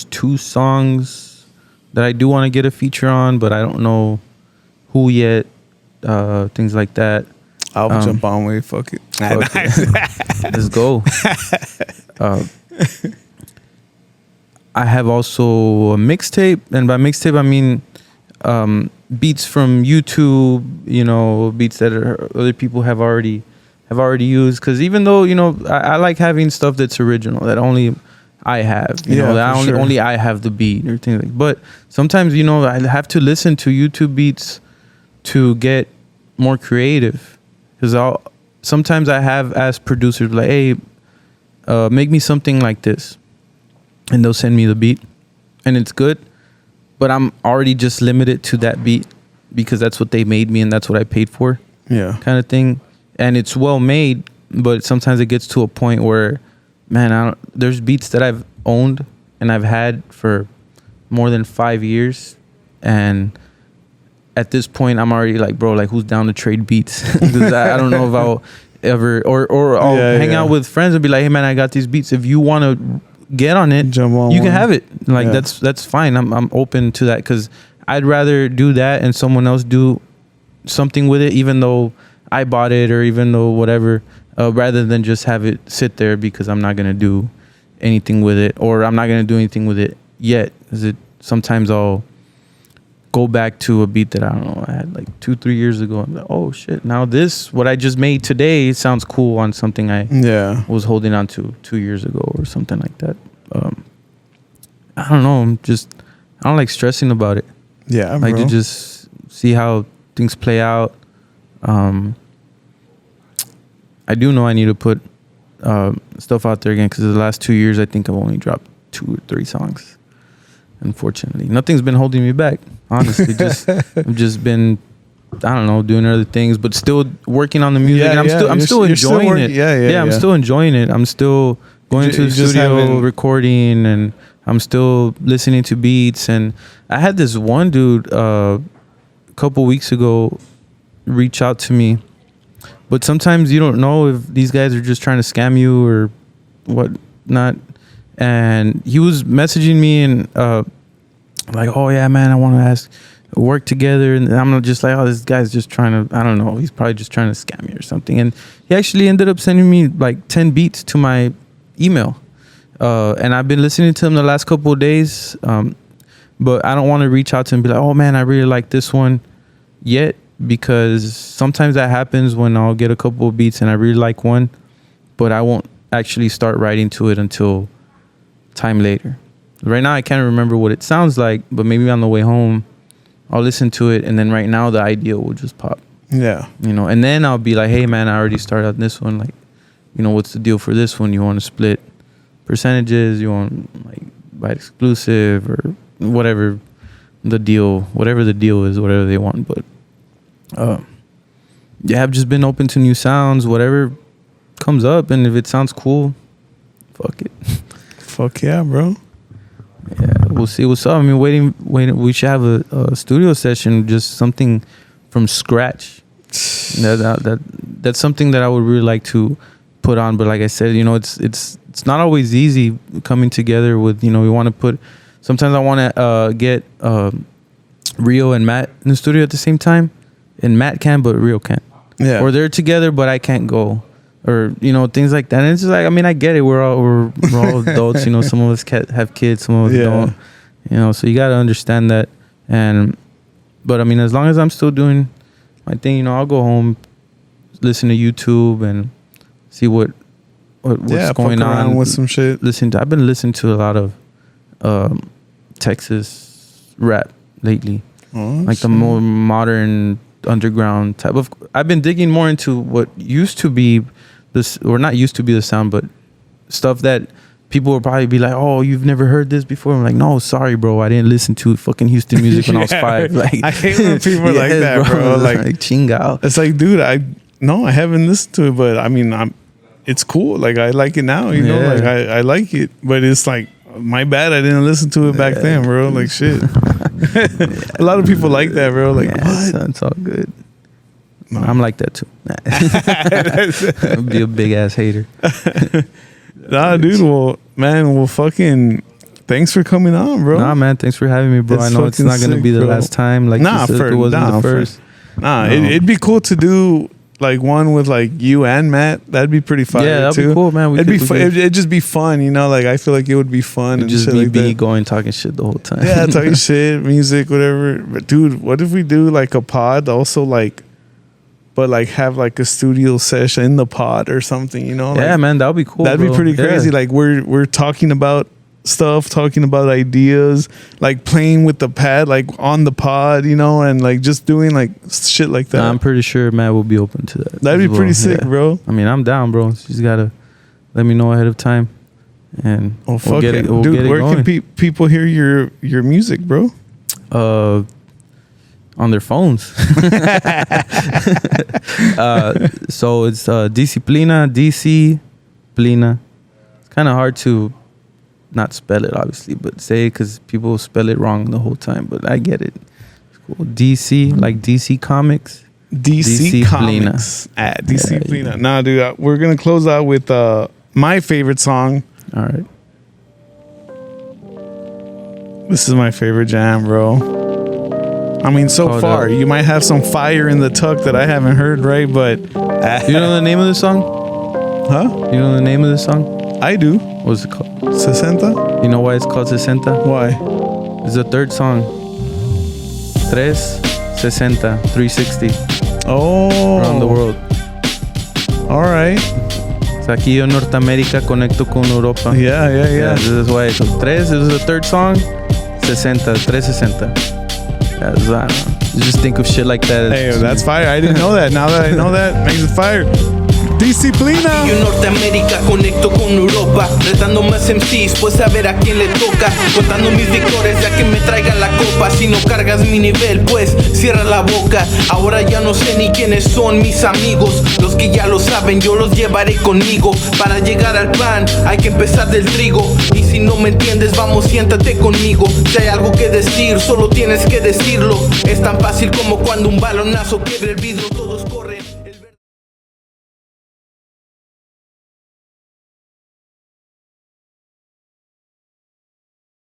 [SPEAKER 5] 2 songs that I do want to get a feature on, but I don't know who yet. Things like that.
[SPEAKER 4] I'll jump on with fuck it.
[SPEAKER 5] Fuck it. Let's go. I have also a mixtape, and by mixtape I mean beats from YouTube, you know, beats that other people have already used. Because even though, you know, I like having stuff that's original, that only I have, you know, that only I have the beat or things like. But sometimes, you know, I have to listen to YouTube beats to get more creative, because sometimes I have asked producers like, hey, make me something like this, and they'll send me the beat and it's good, but I'm already just limited to that beat because that's what they made me and that's what I paid for, kind of thing. And it's well made, but sometimes it gets to a point where, man, there's beats that I've owned and I've had for more than 5 years, and at this point I'm already like, bro, like who's down to trade beats? Because I don't know if I'll ever or I'll hang out with friends and be like, hey man, I got these beats, if you want to get on it,
[SPEAKER 4] jump on
[SPEAKER 5] you
[SPEAKER 4] one.
[SPEAKER 5] can have it. Like that's fine. I'm open to that, because I'd rather do that and someone else do something with it, even though I bought it or even though whatever, rather than just have it sit there, because I'm not gonna do anything with it, or I'm not gonna do anything with it yet. Because sometimes I'll go back to a beat that I don't know I had like 2-3 years ago. I'm like, oh shit, now what I just made today sounds cool on something I was holding on to 2 years ago or something like that. I don't know. I don't like stressing about it.
[SPEAKER 4] Yeah,
[SPEAKER 5] I like to just see how things play out. I do know I need to put stuff out there again, because the last 2 years I think I've only dropped 2 or 3 songs. Unfortunately, nothing's been holding me back. Honestly, I've just been, I don't know, doing other things, but still working on the music. And I'm still enjoying it. I'm still enjoying it. I'm still going to the studio, recording, and I'm still listening to beats. And I had this one dude a couple weeks ago reach out to me, but sometimes you don't know if these guys are just trying to scam you or what not. And he was messaging me and like, oh yeah, man, I want to ask work together, and I'm not just like, oh, this guy's just trying to, I don't know, he's probably just trying to scam me or something. And he actually ended up sending me like 10 beats to my email, and I've been listening to him the last couple of days, but I don't want to reach out to him and be like, oh man, I really like this one yet, because sometimes that happens when I'll get a couple of beats and I really like one, but I won't actually start writing to it until time later. Right now I can't remember what it sounds like, but maybe on the way home I'll listen to it, and then right now the idea will just pop.
[SPEAKER 4] Yeah.
[SPEAKER 5] You know, and then I'll be like, hey man, I already started on this one. Like, you know, what's the deal for this one? You want to split percentages? You want like buy it exclusive or whatever the deal is, whatever they want. But yeah, I've just been open to new sounds, whatever comes up, and if it sounds cool, fuck it.
[SPEAKER 4] Fuck yeah, bro.
[SPEAKER 5] Yeah, we'll see what's up. I mean, waiting. We should have a studio session, just something from scratch. That's something that I would really like to put on. But like I said, you know, it's not always easy coming together with, you know, we want to put. Sometimes I want to get Rio and Matt in the studio at the same time, and Matt can, but Rio can't.
[SPEAKER 4] Yeah.
[SPEAKER 5] Or they're together, but I can't go. Or, you know, things like that. And it's just like, I mean, I get it. We're all adults. You know, some of us have kids, some of us don't. You know, so you got to understand that. But I mean, as long as I'm still doing my thing, you know, I'll go home, listen to YouTube, and see what's going on
[SPEAKER 4] with some shit.
[SPEAKER 5] I've been listening to a lot of Texas rap lately, like the more modern underground type of. I've been digging more into what used to be this, or not used to be the sound, but stuff that people would probably be like, oh, you've never heard this before. I'm like, no, sorry, bro, I didn't listen to fucking Houston music when I was 5. Like,
[SPEAKER 4] I hate when people are like that, bro. Like
[SPEAKER 5] chingao.
[SPEAKER 4] It's like, dude, I haven't listened to it, but I mean, it's cool. Like, I like it now, you know, like I like it, but it's like, my bad, I didn't listen to it back then, bro. Like, shit. A lot of people like that, bro. Like, what?
[SPEAKER 5] It's all good. No. I'm like that too. I'll be a big ass hater.
[SPEAKER 4] Nah, dude. Well, man. Fucking. Thanks for coming on, bro.
[SPEAKER 5] Nah, man. Thanks for having me, bro. I know it's not gonna be the last time. Like, it wasn't the first.
[SPEAKER 4] Nah, it'd be cool to do like one with like you and Matt. That'd be pretty fun.
[SPEAKER 5] Yeah, that'd be cool, man.
[SPEAKER 4] It'd just be fun, you know. Like, I feel like it would be fun.
[SPEAKER 5] It'd just be like going talking shit the whole time.
[SPEAKER 4] Yeah, talking shit, music, whatever. But dude, what if we do like a pod also, like, but like have like a studio session in the pod or something, you know? Like,
[SPEAKER 5] yeah, man, that'd be cool.
[SPEAKER 4] That'd be pretty crazy. Like, we're talking about stuff, talking about ideas, like playing with the pad, like on the pod, you know, and like just doing like shit like that.
[SPEAKER 5] I'm pretty sure Matt will be open to that.
[SPEAKER 4] That'd be pretty sick, bro.
[SPEAKER 5] I mean, I'm down, bro. She's gotta let me know ahead of time, and
[SPEAKER 4] we'll get it. Dude, where can people hear your music, bro?
[SPEAKER 5] On their phones. So it's DCPLINA. It's kind of hard to not spell it, obviously, but say it because people spell it wrong the whole time. But I get it. It's cool. DC, like DC Comics.
[SPEAKER 4] DC Comics at DCPLINA. Yeah. Nah, dude, we're gonna close out with my favorite song.
[SPEAKER 5] All right.
[SPEAKER 4] This is my favorite jam, bro. I mean, so far, you might have some fire in the tuck that I haven't heard, right? But
[SPEAKER 5] you know the name of the song?
[SPEAKER 4] Huh?
[SPEAKER 5] You know the name of the song?
[SPEAKER 4] I do.
[SPEAKER 5] What's it called?
[SPEAKER 4] 60?
[SPEAKER 5] You know why it's called 60?
[SPEAKER 4] Why?
[SPEAKER 5] It's the third song. 360.
[SPEAKER 4] Oh.
[SPEAKER 5] Around the world.
[SPEAKER 4] All right.
[SPEAKER 5] O sea, aquí yo en Norteamérica conecto con Europa.
[SPEAKER 4] Yeah.
[SPEAKER 5] This is why. So 3 is the third song. 360. Yeah, I don't know. You just think of shit like that.
[SPEAKER 4] Hey, that's fire. I didn't know that. Now that I know that, makes it fire. DCPLINA.
[SPEAKER 3] Yo en Norteamérica conecto con Europa, retando más MCs, pues a ver a quién le toca, contando mis victorias ya que me traigan la copa. Si no cargas mi nivel, pues cierra la boca. Ahora ya no sé ni quiénes son mis amigos. Los que ya lo saben, yo los llevaré conmigo. Para llegar al pan, hay que empezar del trigo. Y si no me entiendes, vamos, siéntate conmigo. Si hay algo que decir, solo tienes que decirlo. Es tan fácil como cuando un balonazo quiebra el vidrio, todos corren.